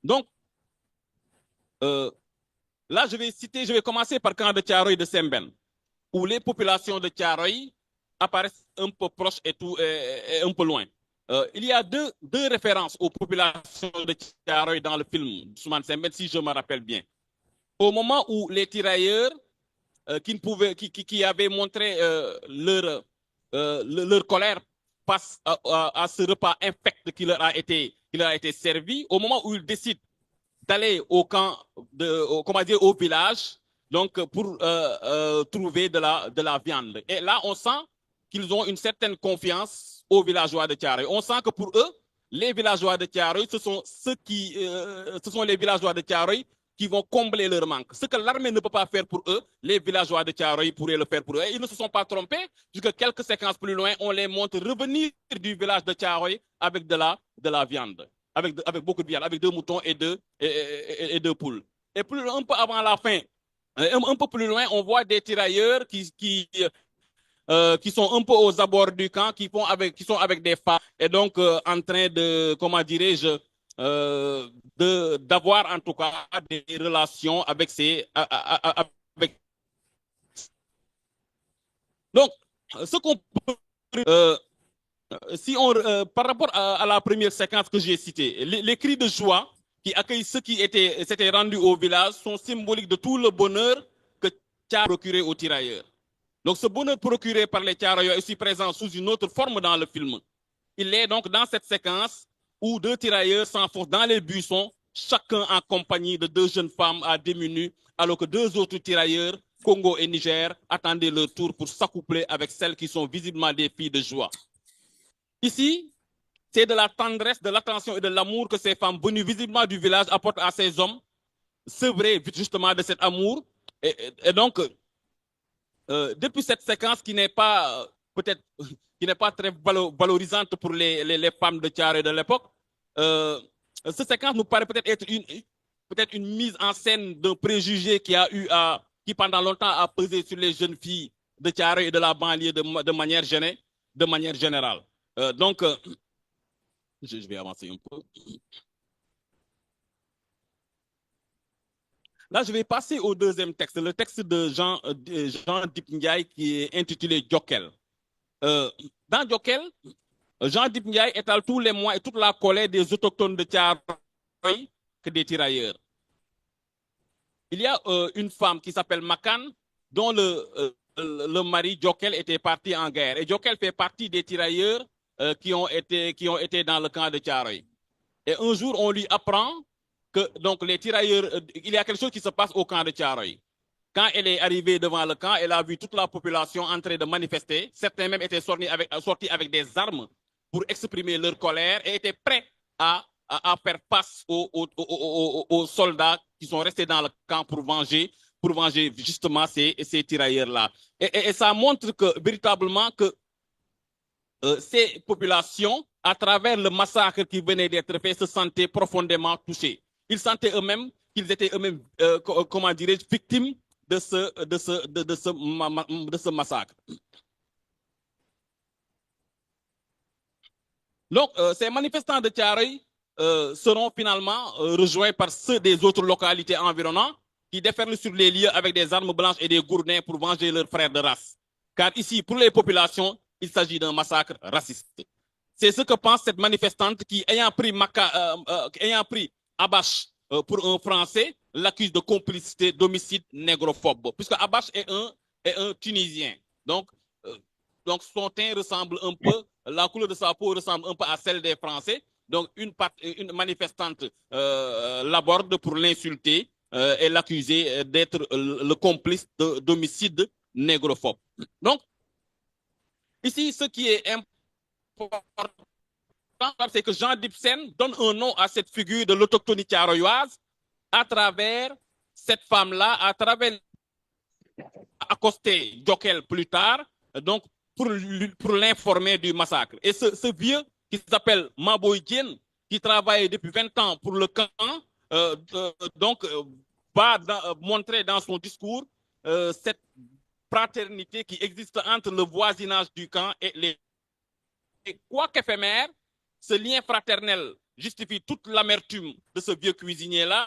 Donc, là, je vais commencer par le camp de Thiaroye de Sembène, où les populations de Thiaroye apparaissent un peu proches et un peu loin. Il y a deux références aux populations de Thiaroye dans le film Ousmane Sembène, si je me rappelle bien. Au moment où les tirailleurs qui avaient montré leur colère face à ce repas infect qui leur a été servi, au moment où ils décident d'aller au camp, au village, donc pour trouver de la viande. Et là, on sent qu'ils ont une certaine confiance aux villageois de Thiaroye. On sent que pour eux, les villageois de Thiaroye, ce sont les villageois de Thiaroye qui vont combler leur manque. Ce que l'armée ne peut pas faire pour eux, les villageois de Thiaroye pourraient le faire pour eux. Et ils ne se sont pas trompés, puisque quelques séquences plus loin, on les montre revenir du village de Thiaroye avec de la viande, avec beaucoup de viande, avec 2 moutons et 2 poules. Et un peu avant la fin, un peu plus loin, on voit des tirailleurs qui sont un peu aux abords du camp, qui sont avec des femmes, et donc en train de, comment dirais-je, d'avoir en tout cas des relations avec donc ce qu'on peut par rapport à la première séquence que j'ai citée, les cris de joie qui accueillent ceux qui s'étaient rendus au village sont symboliques de tout le bonheur que Thiaroye procurait aux tirailleurs. Donc ce bonheur procuré par les Thiaroyeurs est aussi présent sous une autre forme dans le film. Il est donc dans cette séquence où 2 tirailleurs s'enfoncent dans les buissons, chacun en compagnie de 2 jeunes femmes à demi nues, alors que 2 autres tirailleurs, Congo et Niger, attendaient leur tour pour s'accoupler avec celles qui sont visiblement des filles de joie. Ici, c'est de la tendresse, de l'attention et de l'amour que ces femmes venues visiblement du village apportent à ces hommes, sevrés justement de cet amour. Et donc, depuis cette séquence qui n'est pas peut-être qui n'est pas très valorisante pour les femmes de Thiaroye de l'époque, cette séquence nous paraît peut-être être une mise en scène d'un préjugé qui pendant longtemps a pesé sur les jeunes filles de Thiaroye et de la banlieue de manière générale. Donc, je vais avancer un peu. Là, je vais passer au deuxième texte, le texte de Jean Dip Ndiaye qui est intitulé Diokel. Dans Diokel, Jean Dip Ndiaye étale tous les mois et toute la colère des autochtones de Thiaroye que des tirailleurs. Il y a une femme qui s'appelle Makan, dont le mari Diokel était parti en guerre. Et Diokel fait partie des tirailleurs qui ont été dans le camp de Thiaroye. Et un jour, on lui apprend que donc les tirailleurs, il y a quelque chose qui se passe au camp de Thiaroye. Quand elle est arrivée devant le camp, elle a vu toute la population en train de manifester. Certains même étaient sortis avec des armes pour exprimer leur colère et étaient prêts à faire face aux soldats qui sont restés dans le camp pour venger justement ces tirailleurs-là. Et ça montre que véritablement que ces populations, à travers le massacre qui venait d'être fait, se sentaient profondément touchés. Ils sentaient eux-mêmes qu'ils étaient eux-mêmes, comment dirais-je, victimes de ce massacre. Donc, ces manifestants de Thiaroye seront finalement rejoints par ceux des autres localités environnantes qui déferlent sur les lieux avec des armes blanches et des gourdins pour venger leurs frères de race. Car ici, pour les populations, il s'agit d'un massacre raciste. C'est ce que pense cette manifestante qui, ayant pris Abache pour un Français, l'accuse de complicité d'homicide négrophobe. Puisque Abache est un Tunisien. Donc, son teint ressemble un peu, la couleur de sa peau ressemble un peu à celle des Français. Donc, une manifestante l'aborde pour l'insulter et l'accuser d'être le complice d'homicide négrophobe. Donc, ici, ce qui est important, c'est que Jean Dibsen donne un nom à cette figure de l'autochtonie thiaroyoise à travers cette femme-là, à travers accosté Djokel plus tard, donc pour l'informer du massacre. Et ce vieux qui s'appelle Maboy Diène, qui travaille depuis 20 ans pour le camp, va montrer dans son discours cette fraternité qui existe entre le voisinage du camp et les... Et quoi qu'éphémère, ce lien fraternel justifie toute l'amertume de ce vieux cuisinier-là,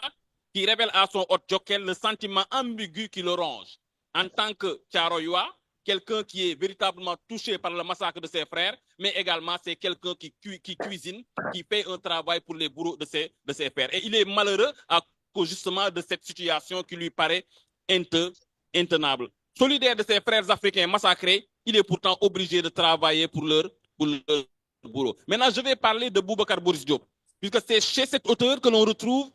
qui révèle à son hôte Djokel le sentiment ambigu qui le ronge. En tant que Thiaroyois, quelqu'un qui est véritablement touché par le massacre de ses frères, mais également c'est quelqu'un qui cuisine, qui fait un travail pour les bourreaux de ses frères. Et il est malheureux à cause justement de cette situation qui lui paraît intenable. Solidaire de ses frères africains massacrés, il est pourtant obligé de travailler pour leur bourreau. Maintenant, je vais parler de Boubacar Boris Diop, puisque c'est chez cet auteur que l'on retrouve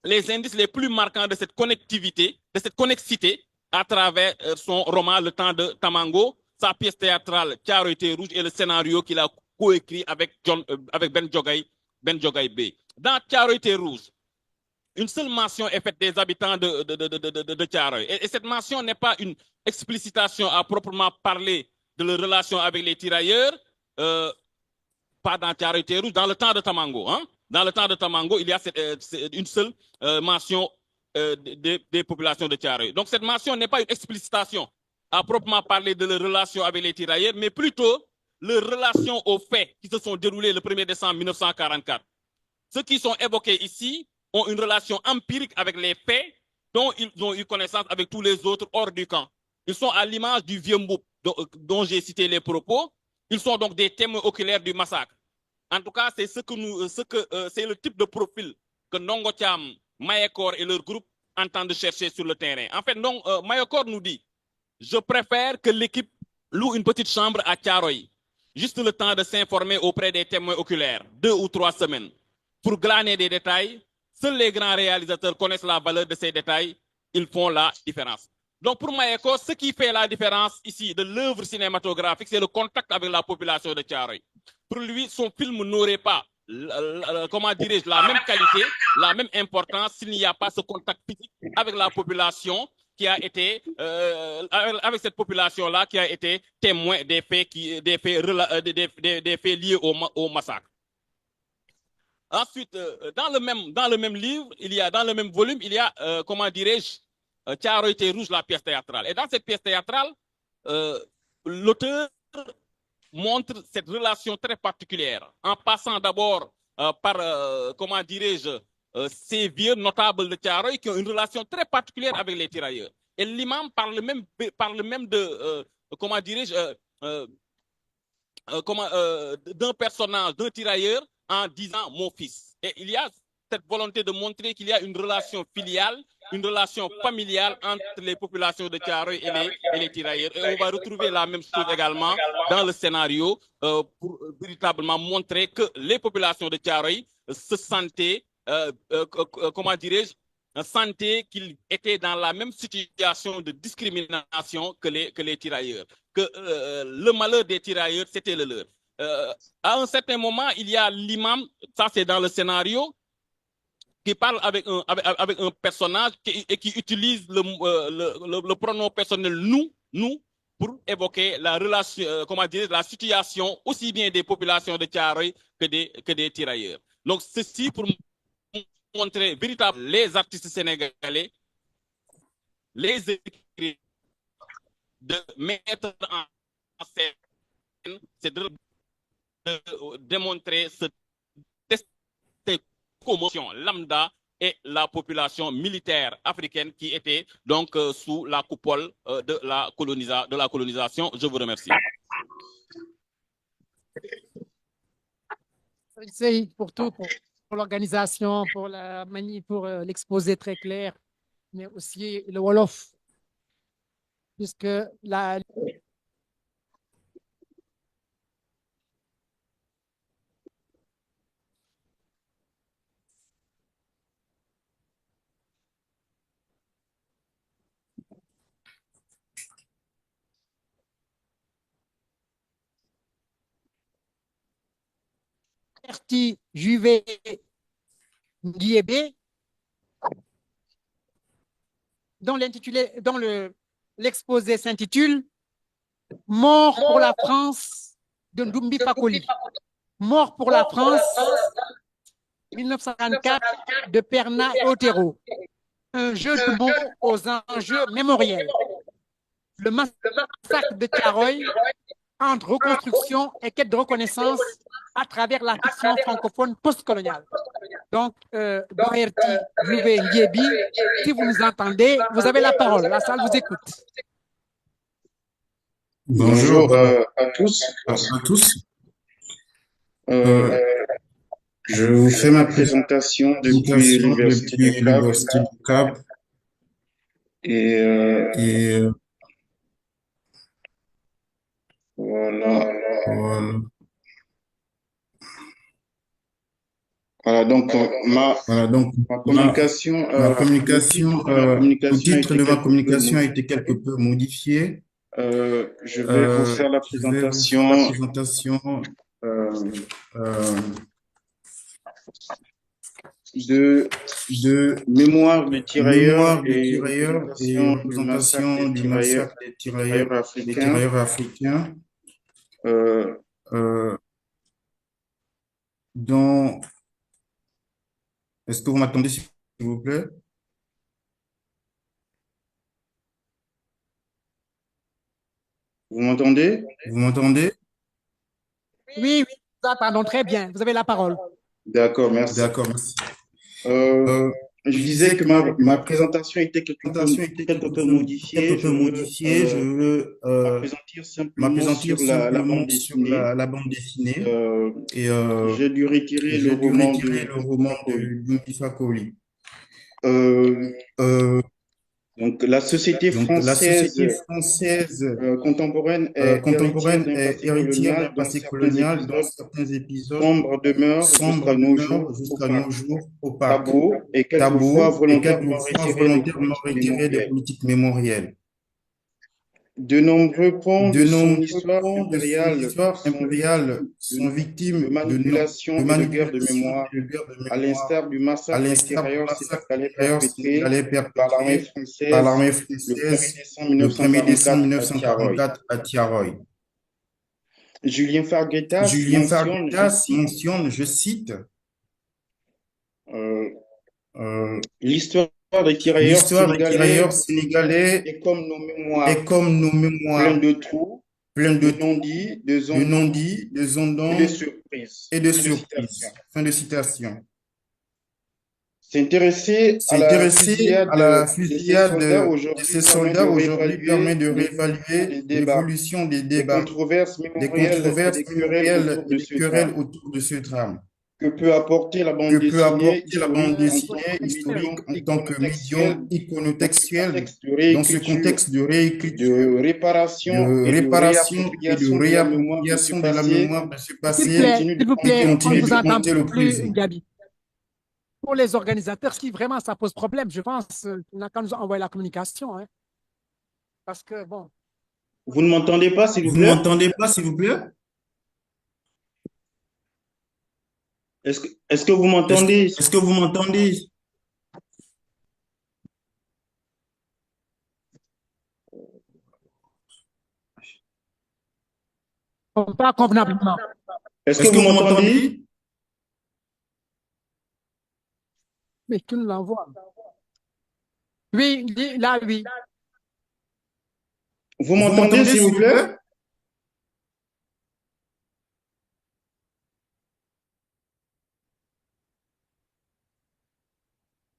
les indices les plus marquants de cette connectivité, de cette connexité à travers son roman Le Temps de Tamango, sa pièce théâtrale Thiaroye Rouge et le scénario qu'il a coécrit avec Ben Djogay Bey. Dans Thiaroye Rouge, une seule mention est faite des habitants de Thiaroye. Et cette mention n'est pas une explicitation à proprement parler de leur relation avec les tirailleurs, pas dans Thiaroye Rouge, dans Le Temps de Tamango. Hein? Dans Le Temps de Tamango, il y a une seule mention des populations de Thiaroye. Donc cette mention n'est pas une explicitation à proprement parler de leur relation avec les tirailleurs, mais plutôt leur relation aux faits qui se sont déroulés le 1er décembre 1944. Ceux qui sont évoqués ici ont une relation empirique avec les faits dont ils ont eu connaissance avec tous les autres hors du camp. Ils sont à l'image du vieux Mboup dont j'ai cité les propos. Ils sont donc des témoins oculaires du massacre. En tout cas, c'est c'est le type de profil que Ndongo Thiam, Mayekor et leur groupe entendent chercher sur le terrain. En fait, Mayekor nous dit « Je préfère que l'équipe loue une petite chambre à Thiaroye, juste le temps de s'informer auprès des témoins oculaires, 2 ou 3 semaines, pour glaner des détails. Seuls les grands réalisateurs connaissent la valeur de ces détails. Ils font la différence. » Donc pour Mayekor, ce qui fait la différence ici de l'œuvre cinématographique, c'est le contact avec la population de Thiaroye. Pour lui, son film n'aurait pas, comment dirais-je, la même qualité, la même importance s'il n'y a pas ce contact physique avec la population qui a été, avec cette population-là qui a été témoin des faits liés au massacre. Ensuite, dans le même livre, dans le même volume, il y a, comment dirais-je, Thiaroye Rouge, la pièce théâtrale. Et dans cette pièce théâtrale, l'auteur montre cette relation très particulière, en passant d'abord par, comment dirais-je, ces vieux notables de Thiaroye qui ont une relation très particulière avec les tirailleurs. Et l'imam parle même de, comment dirais-je, d'un personnage, d'un tirailleur, en disant « mon fils ». Et il y a cette volonté de montrer qu'il y a une relation filiale, une relation familiale entre les populations de Thiaroye et les tirailleurs. Et on va retrouver la même chose également dans le scénario pour véritablement montrer que les populations de Thiaroye se sentaient, comment dirais-je, sentaient qu'ils étaient dans la même situation de discrimination que les tirailleurs, que le malheur des tirailleurs, c'était le leur. À un certain moment, il y a l'imam, ça c'est dans le scénario, qui parle avec un personnage et qui utilise le pronom personnel nous pour évoquer la relation, comment dire, la situation aussi bien des populations de Thiaroye que des tirailleurs. Donc, ceci pour montrer véritablement les artistes sénégalais, les écrits, de mettre en scène, c'est de démontrer ce test commotion lambda et la population militaire africaine qui était donc sous la coupole de la colonisation. Je vous remercie. C'est pour tout, pour l'organisation, pour l'exposé très clair, mais aussi le Wolof, puisque la Juvé Ndiébé, dont l'exposé s'intitule Mort pour la France de Ndoumbi Fakoli. Mort pour la France 1944 de Perna et Otero. Un jeu de mots aux enjeux mémoriels. Le massacre de Thiaroye entre reconstruction et quête de reconnaissance à travers la fiction francophone postcoloniale. Donc, Doherty, Juvé Ndiébi, si vous nous entendez, vous avez la parole. La salle vous écoute. Bonjour à tous. Je vous fais ma présentation depuis l'Université du Cap. Et voilà. Voilà, donc ma communication, le titre de ma communication a été quelque peu modifié. Je vais vous faire la présentation de mémoire des tirailleurs et représentation du massacre des tirailleurs africains. Dont est-ce que vous m'attendez, s'il vous plaît? Vous m'entendez? Oui, pardon, très bien. Vous avez la parole. D'accord, merci. Je disais que ma présentation était quelque peu modifiée. Je veux m'appesantir simplement sur la bande dessinée. Et j'ai dû retirer le roman de Ndoumbi Fakoli. Donc, la société française contemporaine est héritière d'un passé colonial dont certains épisodes sombres demeurent jusqu'à nos jours opaques, tabous et quelquefois volontairement retirés des politiques mémorielles. De nombreux pans de son histoire impériale sont victimes de manipulation et de guerre de mémoire, à l'instar du massacre des tirailleurs sénégalais perpétré par l'armée française le 1er décembre 1944 à Thiaroye. Julien Farguetas mentionne, je cite, l'histoire des tirailleurs sénégalais est comme nos mémoires, plein de non-dits, de zondons et de surprises. Fin de citation. S'intéresser à la fusillade de ces soldats aujourd'hui permet de réévaluer l'évolution des débats, des controverses mémorielles et des querelles autour de ce drame. Que peut apporter la bande dessinée historique en tant que médium iconotextuel dans ce contexte de réécriture, de réparation et de réappropriation de la mémoire de ce passé S'il vous plaît, on ne vous entend le plus, présent. Gabi. Pour les organisateurs, si vraiment ça pose problème, je pense, on a qu'à nous envoyer la communication. Hein. Parce que, bon. Vous ne m'entendez pas, s'il vous plaît? Est-ce que vous m'entendez? On parle convenablement. Est-ce que vous m'entendez? Mais qui nous l'envoie? Oui, là, oui. Vous m'entendez, s'il vous plaît?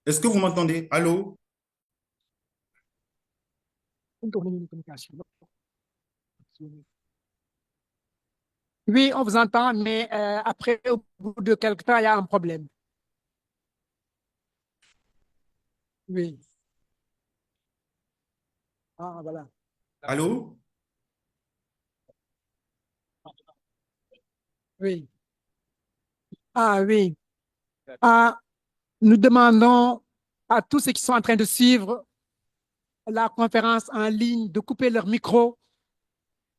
Est-ce que vous m'entendez? Allô? Oui, on vous entend, mais après, au bout de quelque temps, il y a un problème. Oui. Ah, voilà. Allô? Oui. Ah, oui. Ah, nous demandons à tous ceux qui sont en train de suivre la conférence en ligne de couper leur micro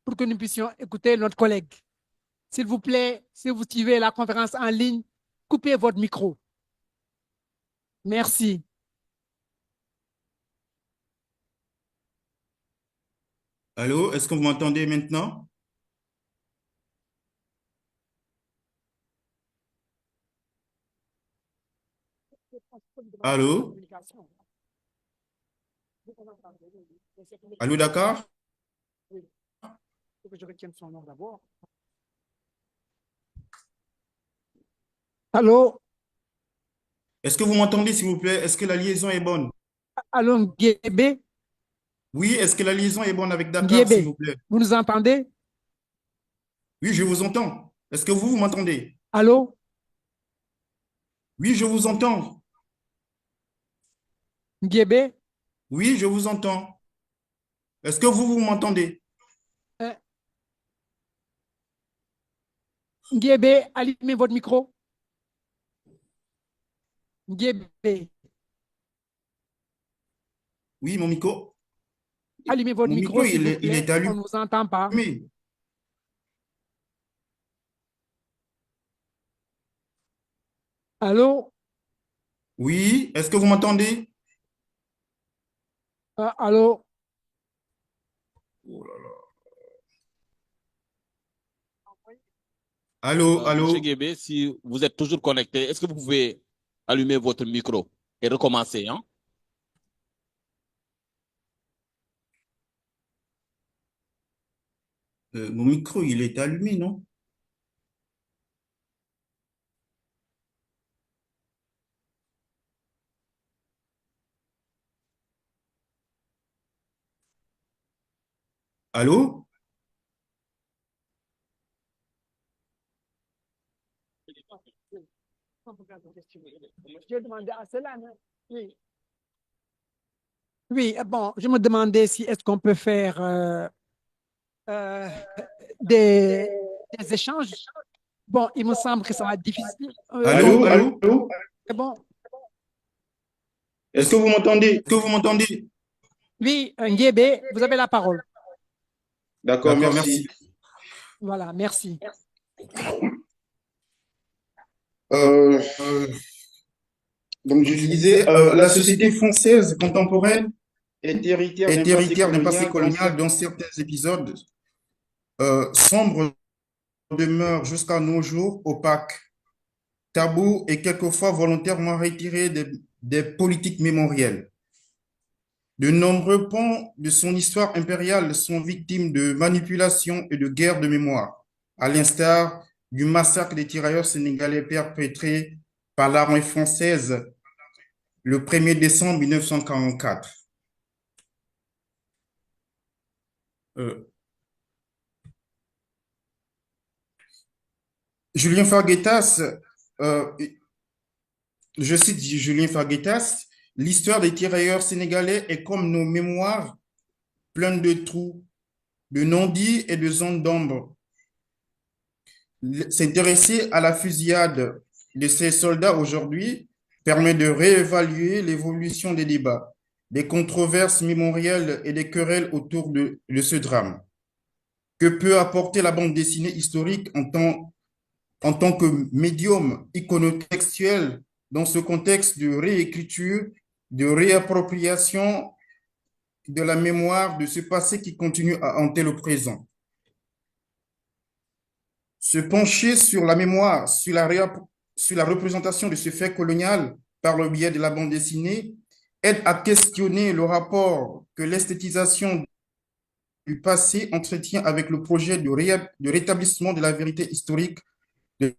pour que nous puissions écouter notre collègue. S'il vous plaît, si vous suivez la conférence en ligne, coupez votre micro. Merci. Allô? Est-ce que vous m'entendez maintenant? Allô? Allô, Dakar? Allô? Est-ce que vous m'entendez, s'il vous plaît? Est-ce que la liaison est bonne? Allô, Nguébé? Oui, est-ce que la liaison est bonne avec Dakar, s'il Nguébé, vous plaît? vous nous entendez? Oui, je vous entends. Est-ce que vous m'entendez? Allô? Oui, je vous entends. Nguébé? Oui, je vous entends. Est-ce que vous m'entendez? Euh, Nguébé, allumez votre micro. Nguébé, Oui, mon micro. allumez votre Mon micro, micro, s'il vous il est plaît. On allumé. ne vous entend pas. Allô? Oui, est-ce que vous m'entendez? Allô? Oh là là. Allô, Monsieur allô? Guébé, si vous êtes toujours connecté, est-ce que vous pouvez allumer votre micro et recommencer, hein? Mon micro, il est allumé, non? Allô? Je demandais à cela, non? Oui. Oui, bon, je me demandais si est-ce qu'on peut faire euh, des, des échanges. Bon, il me semble que ça va être difficile. Allô, allô? C'est bon. Est-ce que vous m'entendez? Est-ce que vous m'entendez? Oui, Nguébé, vous avez la parole. D'accord, merci. Voilà, merci. Euh, donc, je disais, la société française contemporaine Est héritière est d'un passé héritière d'un passé colonial dont colonial dont certains épisodes sombres demeurent jusqu'à nos jours opaques, tabous et quelquefois volontairement retirés des politiques mémorielles. De nombreux pans de son histoire impériale sont victimes de manipulations et de guerres de mémoire, à l'instar du massacre des tirailleurs sénégalais perpétré par l'armée française le 1er décembre 1944. Julien Farguetas, je cite Julien Farguetas, l'histoire des tirailleurs sénégalais est comme nos mémoires pleines de trous, de non-dits et de zones d'ombre. S'intéresser à la fusillade de ces soldats aujourd'hui permet de réévaluer l'évolution des débats, des controverses mémorielles et des querelles autour de ce drame. Que peut apporter la bande dessinée historique en tant que médium iconotextuel dans ce contexte de réécriture, de réappropriation de la mémoire de ce passé qui continue à hanter le présent? Se pencher sur la mémoire, sur la représentation de ce fait colonial par le biais de la bande dessinée aide à questionner le rapport que l'esthétisation du passé entretient avec le projet de rétablissement de la vérité historique de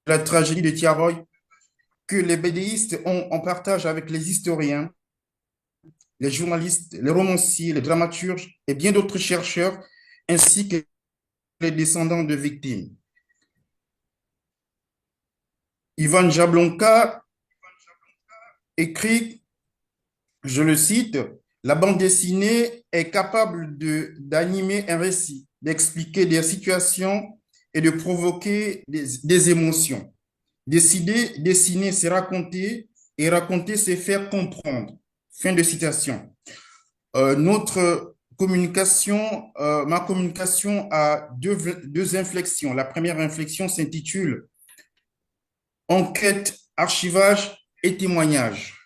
la tragédie de Tiaroy que les BDistes ont en partage avec les historiens, les journalistes, les romanciers, les dramaturges et bien d'autres chercheurs, ainsi que les descendants de victimes. Ivan Jablonka écrit, je le cite, « La bande dessinée est capable d'animer un récit, d'expliquer des situations et de provoquer des émotions. Dessiner, c'est raconter, et raconter, c'est faire comprendre. » Fin de citation. Ma communication a deux inflexions. La première inflexion s'intitule « Enquête, archivage et témoignage ».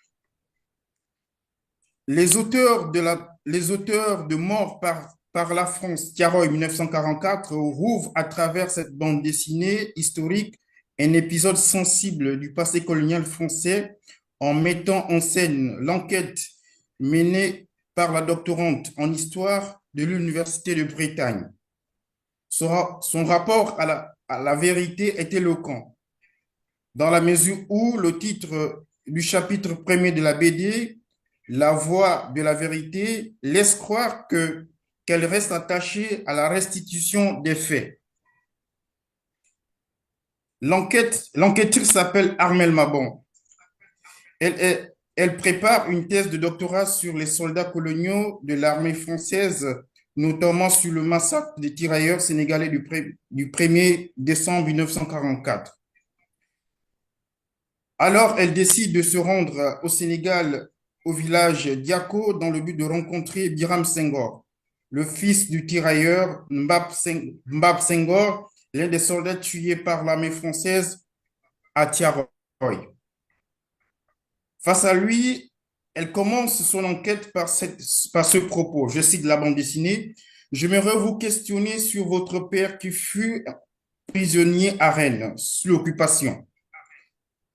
Les auteurs de Mort par la France, Tiaroy 1944, rouvrent à travers cette bande dessinée historique un épisode sensible du passé colonial français en mettant en scène l'enquête menée par la doctorante en histoire de l'Université de Bretagne. Son rapport à la vérité est éloquent, dans la mesure où le titre du chapitre premier de la BD, La voix de la vérité, laisse croire qu'elle reste attachée à la restitution des faits. L'enquêtrice s'appelle Armelle Mabon. Elle prépare une thèse de doctorat sur les soldats coloniaux de l'armée française, notamment sur le massacre des tirailleurs sénégalais du 1er décembre 1944. Alors, elle décide de se rendre au Sénégal, au village Diako, dans le but de rencontrer Biram Senghor, le fils du tirailleur Mbab Senghor, l'un des soldats tués par l'armée française à Tiaroy. Face à lui, elle commence son enquête par ce propos. Je cite la bande dessinée. « J'aimerais vous questionner sur votre père qui fut prisonnier à Rennes, sous l'occupation.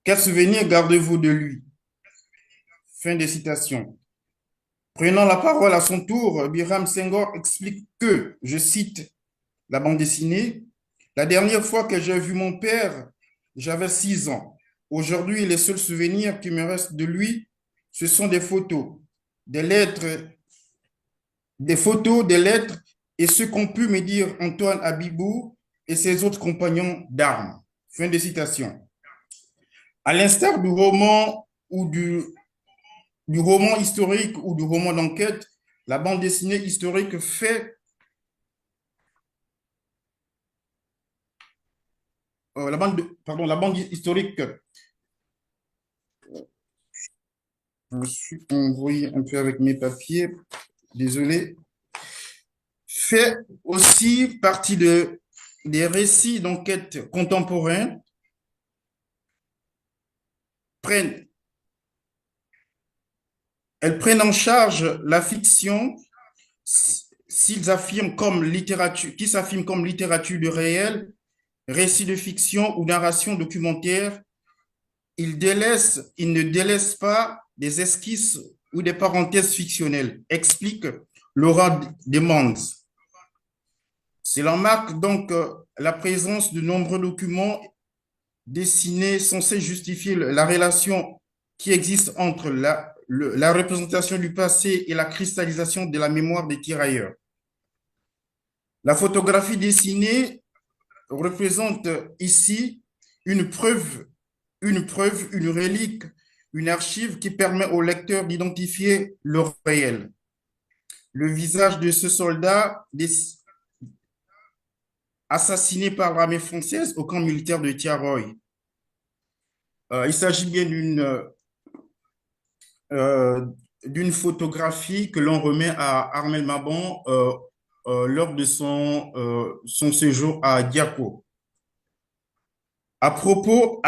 Quel souvenir gardez-vous de lui ?» Fin de citation. Prenant la parole à son tour, Biram Senghor explique que, je cite la bande dessinée, « La dernière fois que j'ai vu mon père, j'avais 6 ans. Aujourd'hui, les seuls souvenirs qui me restent de lui, ce sont des photos, des lettres, et ce qu'ont pu me dire Antoine Abibou et ses autres compagnons d'armes. » Fin de citation. À l'instar du roman ou du roman historique ou du roman d'enquête, la bande dessinée historique fait la bande historique, je me suis embrouillé un peu avec mes papiers, désolé, fait aussi partie des récits d'enquête contemporains, elles prennent en charge la fiction qui s'affirment comme littérature de réel, récit de fiction ou narration documentaire. Ils ne délaissent pas des esquisses ou des parenthèses fictionnelles, explique Laura Demands. Cela marque donc la présence de nombreux documents dessinés censés justifier la relation qui existe entre la représentation du passé et la cristallisation de la mémoire des tirailleurs. La photographie dessinée représente ici une preuve, une relique, une archive qui permet au lecteur d'identifier le réel. Le visage de ce soldat assassiné par l'armée française au camp militaire de Tiaroy. Il s'agit bien d'une photographie que l'on remet à Armelle Mabon lors de son séjour à Diako. À propos,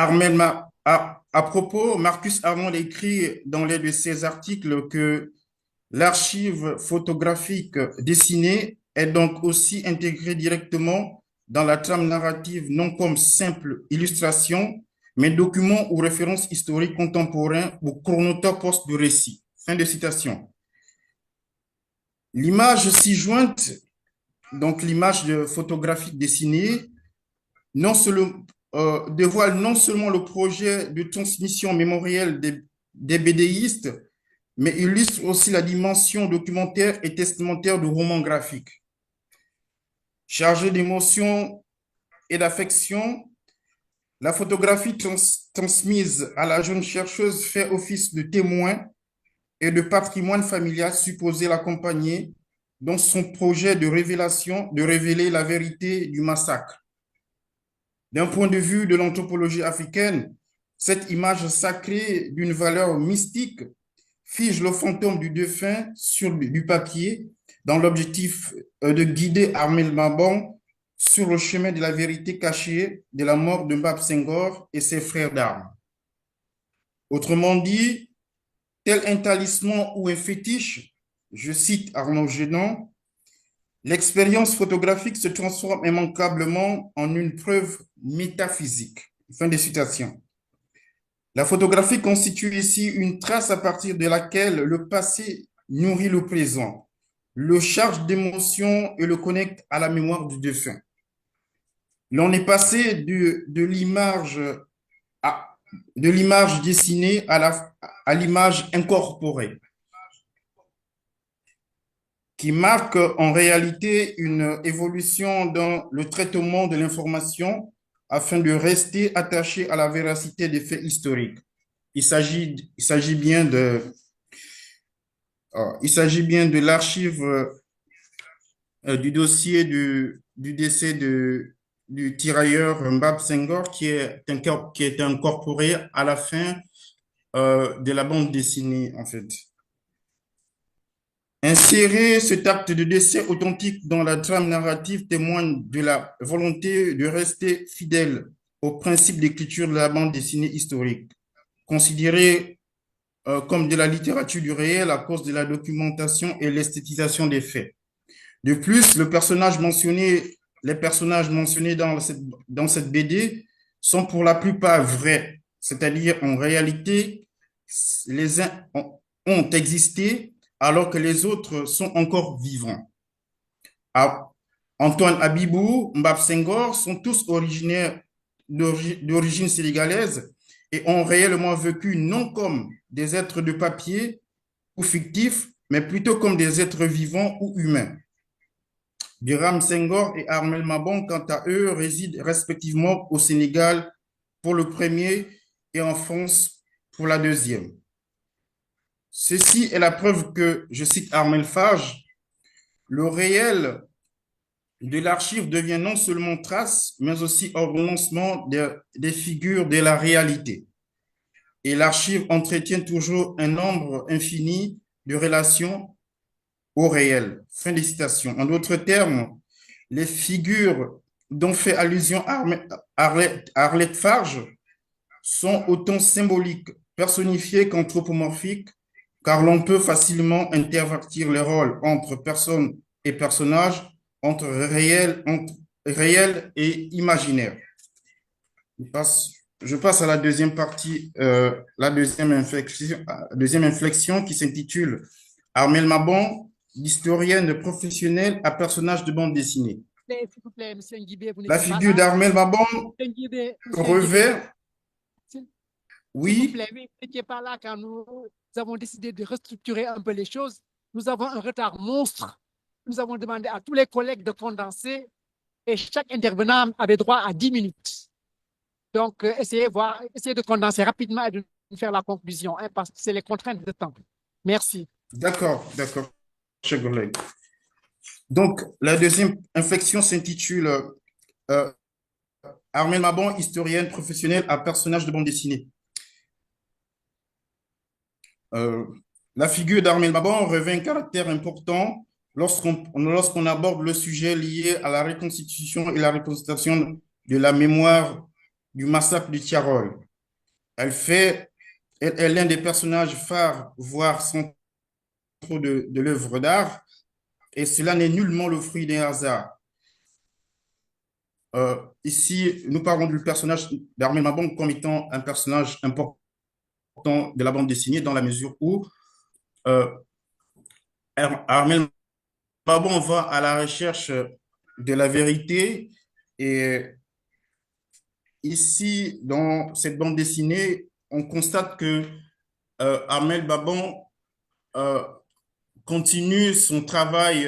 Marcus Armand écrit dans l'un de ses articles que l'archive photographique dessinée est donc aussi intégrée directement dans la trame narrative non comme simple illustration, mais document ou référence historique contemporain ou chronotopos de récit. Fin de citation. L'image ci-jointe, donc l'image photographique dessinée, dévoile non seulement le projet de transmission mémorielle des BDistes, mais illustre aussi la dimension documentaire et testamentaire du roman graphique. Chargée d'émotion et d'affection, la photographie transmise à la jeune chercheuse fait office de témoin et de patrimoine familial supposé l'accompagner dans son projet de révélation, de révéler la vérité du massacre. D'un point de vue de l'anthropologie africaine, cette image sacrée d'une valeur mystique fige le fantôme du défunt sur du papier dans l'objectif de guider Armel Mabon sur le chemin de la vérité cachée de la mort de Mbab Senghor et ses frères d'armes. Autrement dit, tel un talisman ou un fétiche, je cite Arnaud Génan, l'expérience photographique se transforme immanquablement en une preuve métaphysique. Fin de citation. La photographie constitue ici une trace à partir de laquelle le passé nourrit le présent, le charge d'émotions et le connecte à la mémoire du défunt. L'on est passé de l'image dessinée à l'image incorporée, qui marque en réalité une évolution dans le traitement de l'information afin de rester attaché à la véracité des faits historiques. Il s'agit bien de l'archive du dossier du décès du tirailleur Mbab Senghor qui est incorporé à la fin de la bande dessinée, en fait. Insérer cet acte de décès authentique dans la trame narrative témoigne de la volonté de rester fidèle au principe d'écriture de la bande dessinée historique, considérée comme de la littérature du réel à cause de la documentation et l'esthétisation des faits. De plus, les personnages mentionnés dans cette BD sont pour la plupart vrais, c'est-à-dire en réalité, les uns ont existé alors que les autres sont encore vivants. Antoine Abibou, Mbab Senghor sont tous originaires d'origine sénégalaise et ont réellement vécu non comme des êtres de papier ou fictifs, mais plutôt comme des êtres vivants ou humains. Biram Senghor et Armel Mabon, quant à eux, résident respectivement au Sénégal pour le premier et en France pour la deuxième. Ceci est la preuve que, je cite Armel Fage, le réel de l'archive devient non seulement trace, mais aussi ordonnancement des figures de la réalité. Et l'archive entretient toujours un nombre infini de relations au réel. Fin de citation. En d'autres termes, les figures dont fait allusion Arlette Farge sont autant symboliques, personnifiées qu'anthropomorphiques, car l'on peut facilement intervertir les rôles entre personnes et personnages, entre réel et imaginaire. Je passe à la deuxième partie, la deuxième inflexion qui s'intitule Armel Mabon, l'historienne professionnelle à personnage de bande dessinée. La figure d'Armel Mabon revêt. Oui. S'il vous plaît, oui, vous n'étiez pas là quand nous avons décidé de restructurer un peu les choses. Nous avons un retard monstre. Nous avons demandé à tous les collègues de condenser et chaque intervenant avait droit à 10 minutes. Donc, essayez de condenser rapidement et de faire la conclusion, hein, parce que c'est les contraintes de temps. Merci. D'accord, chers collègues. Donc, la deuxième inflexion s'intitule Armel Mabon, historienne professionnelle à personnage de bande dessinée. La figure d'Armel Mabon revêt un caractère important lorsqu'on aborde le sujet lié à la reconstitution et la représentation de la mémoire du massacre de Tiaroy. Elle est l'un des personnages phares, voire centraux de l'œuvre d'art, et cela n'est nullement le fruit d'un hasard. ici, nous parlons du personnage d'Armel Mabon comme étant un personnage important de la bande dessinée dans la mesure où Armel Mabon va à la recherche de la vérité et ici, dans cette bande dessinée, on constate que Armel Babon continue son travail,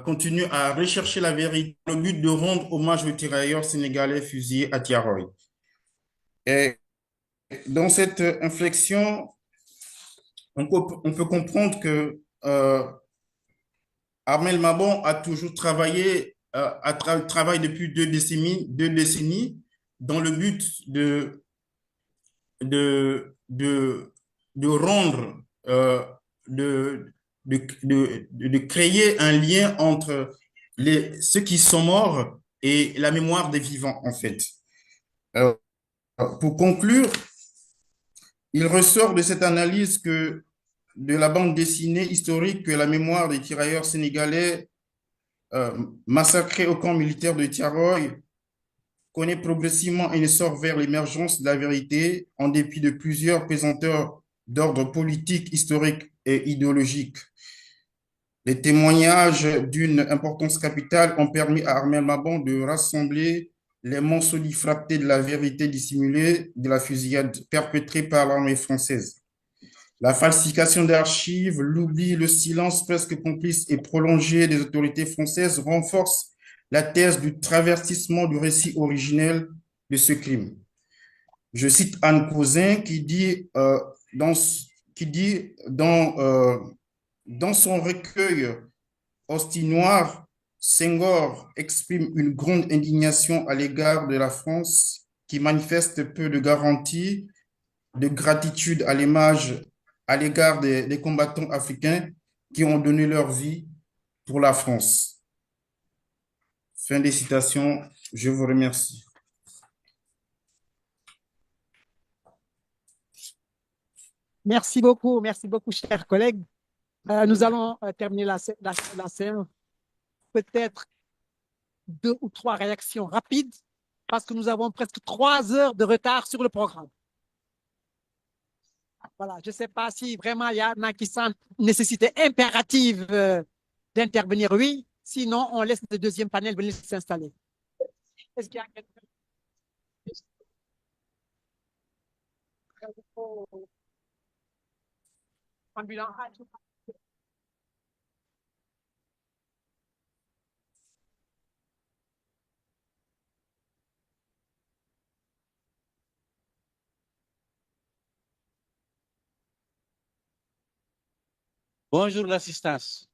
continue à rechercher la vérité dans le but de rendre hommage aux tirailleurs sénégalais fusillés à Tiaroy. Et dans cette inflexion, on peut comprendre que Armel Mabon a toujours travaillé, travaille depuis deux décennies dans le but de rendre, de créer un lien entre ceux qui sont morts et la mémoire des vivants, en fait. Pour conclure, il ressort de cette analyse que de la bande dessinée historique que la mémoire des tirailleurs sénégalais massacrés au camp militaire de Tiaroy connaît progressivement un essor vers l'émergence de la vérité en dépit de plusieurs pesanteurs d'ordre politique, historique et idéologique. Les témoignages d'une importance capitale ont permis à Armel Mabon de rassembler les morceaux diffractés de la vérité dissimulée de la fusillade perpétrée par l'armée française. La falsification d'archives, l'oubli, le silence presque complice et prolongé des autorités françaises renforcent la thèse du traversissement du récit originel de ce crime. Je cite Anne Cousin qui dit dans son recueil Hostie Noire, Senghor exprime une grande indignation à l'égard de la France qui manifeste peu de garanties de gratitude à l'égard des combattants africains qui ont donné leur vie pour la France. Fin des citations. Je vous remercie. Merci beaucoup, chers collègues. Nous allons terminer la séance. Peut-être 2 ou 3 réactions rapides parce que nous avons presque 3 heures de retard sur le programme. Voilà, je ne sais pas si vraiment il y en a qui sentent une nécessité impérative d'intervenir. Oui, sinon on laisse le deuxième panel venir s'installer. Est-ce qu'il y a quelqu'un? Bonjour l'assistance.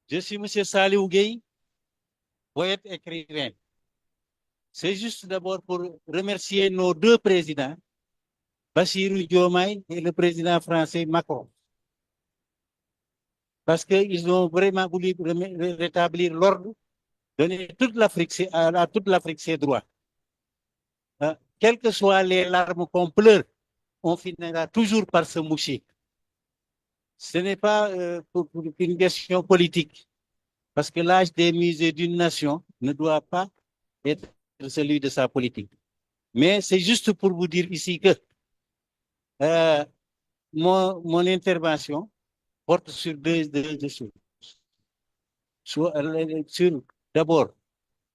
Je suis M. Salih Gueye, poète écrivain. C'est juste d'abord pour remercier nos 2 présidents, Bassirou Diomaye et le président français Macron. Parce qu'ils ont vraiment voulu rétablir l'ordre, donner à toute l'Afrique ses droits. Quelles que soient les larmes qu'on pleure, on finira toujours par se moucher. Ce n'est pas pour une question politique, parce que l'âge des musées d'une nation ne doit pas être celui de sa politique. Mais c'est juste pour vous dire ici que mon intervention porte sur deux choses. Sur d'abord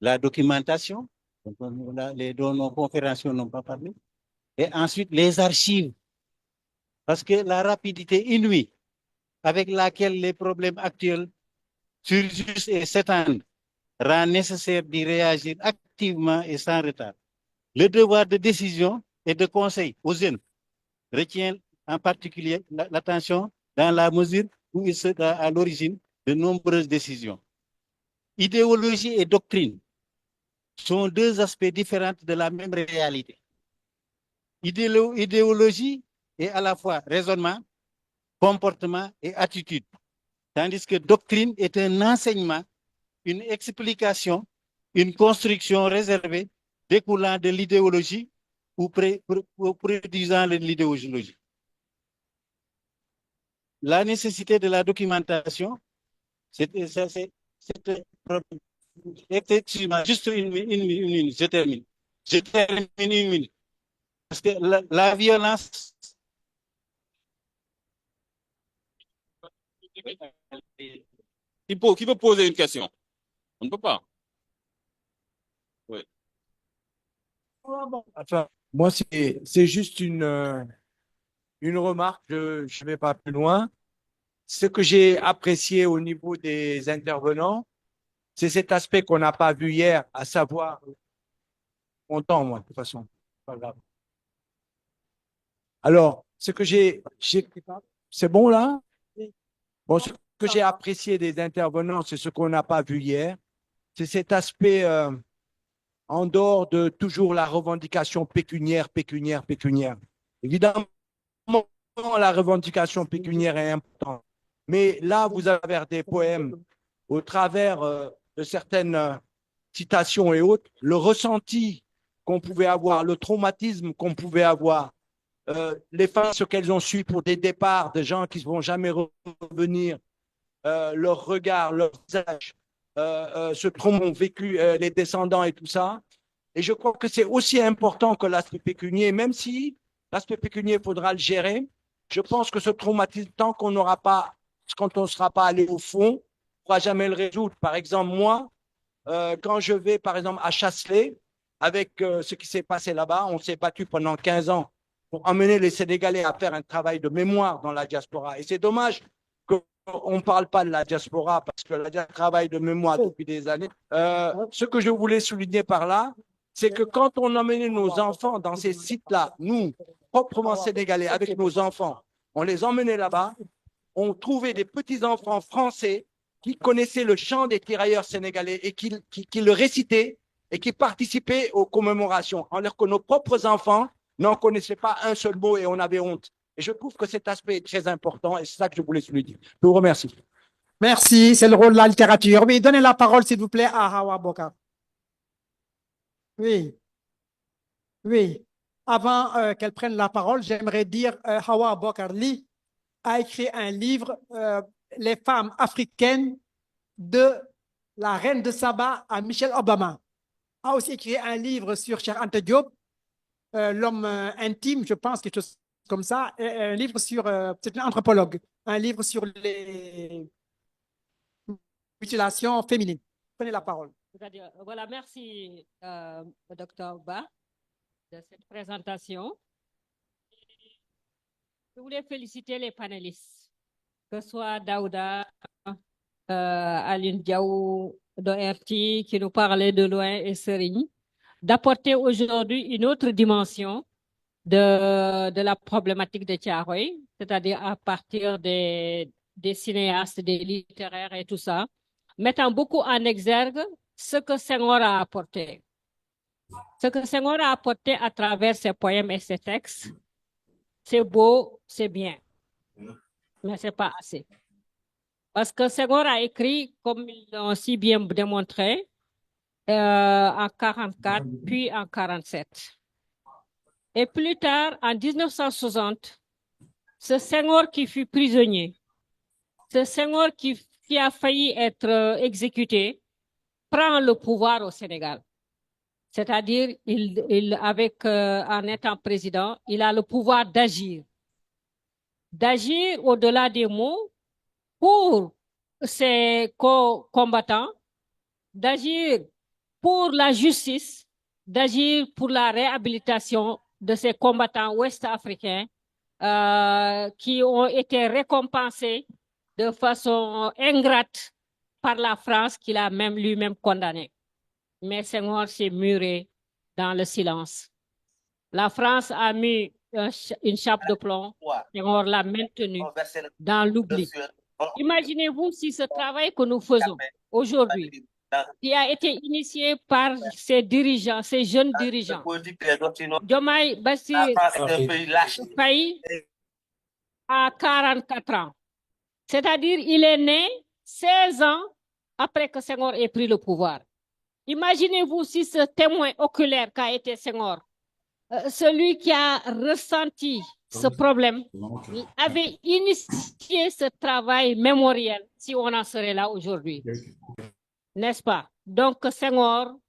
la documentation, dont nos conférenciers n'ont pas parlé, et ensuite les archives, parce que la rapidité inouïe avec laquelle les problèmes actuels surgissent et s'étendent rend nécessaire d'y réagir activement et sans retard. Le devoir de décision et de conseil aux jeunes retient en particulier l'attention dans la mesure où il sera à l'origine de nombreuses décisions. Idéologie et doctrine sont 2 aspects différents de la même réalité. Idéologie est à la fois raisonnement, comportement et attitude, tandis que doctrine est un enseignement, une explication, une construction réservée découlant de l'idéologie ou produisant l'idéologie. La nécessité de la documentation, c'est Effectivement, juste une minute, je termine. Je termine une minute. Parce que la violence. Qui peut poser une question? On ne peut pas. Oui. Enfin, moi, c'est juste une remarque, je ne vais pas plus loin. Ce que j'ai apprécié au niveau des intervenants, c'est cet aspect qu'on n'a pas vu hier, à savoir, content, moi, de toute façon, pas grave. Alors, c'est bon là? Bon, ce que j'ai apprécié des intervenants, c'est ce qu'on n'a pas vu hier, c'est cet aspect en dehors de toujours la revendication pécuniaire. Évidemment, la revendication pécuniaire est importante. Mais là, vous avez des poèmes au travers de certaines citations et autres, le ressenti qu'on pouvait avoir, le traumatisme qu'on pouvait avoir, les fins ce qu'elles ont su pour des départs de gens qui ne vont jamais revenir, leur regard, leur visage, ce trauma qu'ont vécu les descendants et tout ça. Et je crois que c'est aussi important que l'aspect pécuniaire, même si l'aspect pécuniaire, il faudra le gérer. Je pense que ce traumatisme, tant qu'on n'aura pas, quand on ne sera pas allé au fond, on ne pourra jamais le résoudre. Par exemple, moi, quand je vais, par exemple, à Chasselet, avec ce qui s'est passé là-bas, on s'est battu pendant 15 ans pour amener les Sénégalais à faire un travail de mémoire dans la diaspora. Et c'est dommage qu'on ne parle pas de la diaspora parce que la travail de mémoire depuis des années. Ce que je voulais souligner par là, c'est que quand on emmenait nos enfants dans ces sites-là, nous, proprement sénégalais, avec nos enfants, on les emmenait là-bas, on trouvait des petits-enfants français qui connaissaient le chant des tirailleurs sénégalais et qui le récitaient et qui participaient aux commémorations, alors que nos propres enfants n'en connaissaient pas un seul mot et on avait honte. Et je trouve que cet aspect est très important et c'est ça que je voulais souligner. Je vous remercie. Merci, c'est le rôle de la littérature. Oui, donnez la parole, s'il vous plaît, à Hawa Bokar. Oui. Oui. Avant qu'elle prenne la parole, j'aimerais dire Hawa Bokar Ly a écrit un livre, Les femmes africaines de la reine de Saba à Michelle Obama. A aussi écrit un livre sur Cheikh Anta Diop, l'homme intime, je pense, quelque chose comme ça. Et un livre sur, c'est un anthropologue, un livre sur les mutilations féminines. Prenez la parole. Voilà, merci, Dr. Ba, de cette présentation. Je voulais féliciter les panélistes, que ce soit Daouda, Aline Diaw, Doherty, qui nous parlait de loin, et Serigne, d'apporter aujourd'hui une autre dimension de la problématique de Thiaroye, c'est-à-dire à partir des cinéastes, des littéraires et tout ça, mettant beaucoup en exergue ce que Senghor a apporté. Ce que Senghor a apporté à travers ses poèmes et ses textes, c'est beau, c'est bien, mais ce n'est pas assez. Parce que Senghor a écrit, comme ils l'ont si bien démontré, en 1944, puis en 1947. Et plus tard, en 1960, ce Senghor qui fut prisonnier, ce Senghor qui a failli être exécuté, prend le pouvoir au Sénégal. C'est-à-dire, en étant président, il a le pouvoir d'agir. D'agir au-delà des mots pour ses combattants, d'agir pour la justice, d'agir pour la réhabilitation de ces combattants ouest-africains qui ont été récompensés de façon ingrate par la France qu'il a même lui-même condamné. Mais Senghor s'est muré dans le silence. La France a mis une chape de plomb, Senghor l'a maintenu dans l'oubli. Imaginez-vous si ce travail que nous faisons aujourd'hui, qui a été initié par ces dirigeants, ces jeunes dirigeants, Diomaye Bassirou Faye à 44 ans. C'est-à-dire il est né 16 ans après que Senghor ait pris le pouvoir. Imaginez-vous si ce témoin oculaire qu'a été Senghor, celui qui a ressenti ce problème, avait initié ce travail mémoriel, si on en serait là aujourd'hui. N'est-ce pas? Donc, Senghor,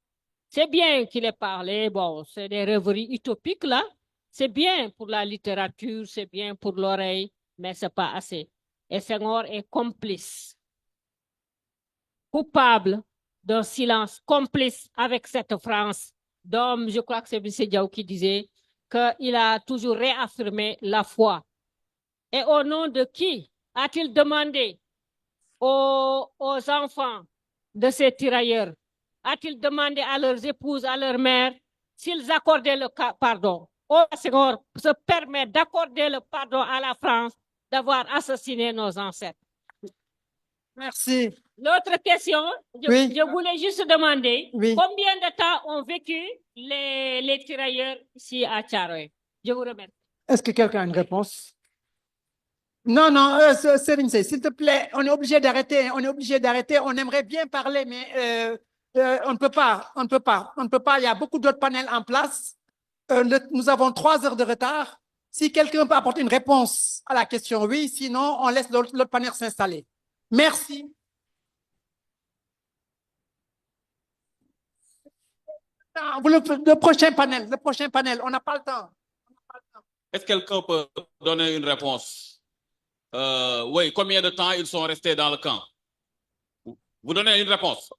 c'est bien qu'il ait parlé, bon, c'est des rêveries utopiques là, c'est bien pour la littérature, c'est bien pour l'oreille, mais c'est pas assez. Et Senghor est complice, coupable d'un silence, complice avec cette France, dont je crois que c'est M. Diaw qui disait qu'il a toujours réaffirmé la foi. Et au nom de qui a-t-il demandé aux enfants de ces tirailleurs, a-t-il demandé à leurs épouses, à leurs mères, s'ils accordaient le pardon? Au Senghor se permet d'accorder le pardon à la France d'avoir assassiné nos ancêtres. Merci. L'autre question, Oui. je voulais juste demander Oui. combien de temps ont vécu les tirailleurs ici à Thiaroye? Je vous remercie. Est-ce que quelqu'un a une réponse? Non, non, Serigne Sey, s'il te plaît, on est obligé d'arrêter, on est obligé d'arrêter. On aimerait bien parler, mais on ne peut pas, on ne peut pas, on ne peut pas. Il y a beaucoup d'autres panels en place. Nous avons 3 heures de retard. Si quelqu'un peut apporter une réponse à la question, oui, sinon on laisse l'autre panel s'installer. Merci. Non, le prochain panel, on n'a pas le temps. Est-ce que quelqu'un peut donner une réponse? Oui, combien de temps ils sont restés dans le camp? Vous donnez une réponse?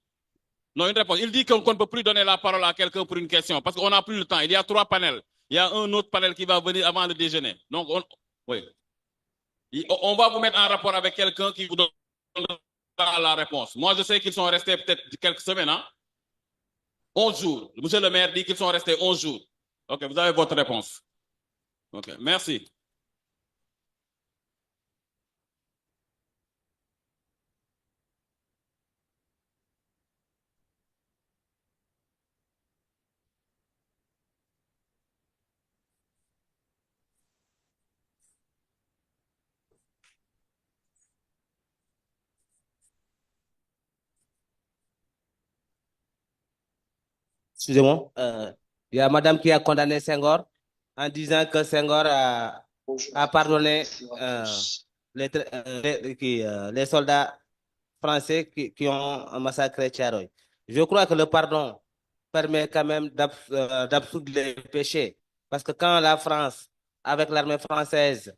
Non, une réponse. Il dit qu'on ne peut plus donner la parole à quelqu'un pour une question parce qu'on n'a plus le temps. Il y a 3 panels. Il y a un autre panel qui va venir avant le déjeuner. Donc, oui. On va vous mettre en rapport avec quelqu'un qui vous donnera la réponse. Moi, je sais qu'ils sont restés peut-être quelques semaines, hein? 11 jours. Monsieur le maire dit qu'ils sont restés 11 jours. OK, vous avez votre réponse. OK, merci. Excusez-moi. Il y a madame qui a condamné Senghor en disant que Senghor a pardonné les soldats français qui ont massacré Thiaroye. Je crois que le pardon permet quand même d'absoudre les péchés. Parce que quand la France, avec l'armée française,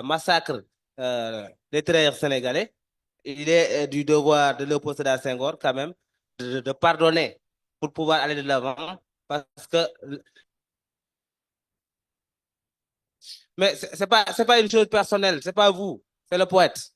massacre les tirailleurs sénégalais, il est du devoir de Léopold Sédar Senghor quand même de pardonner pour pouvoir aller de l'avant. Parce que... Mais c'est pas une chose personnelle, c'est pas vous, c'est le poète.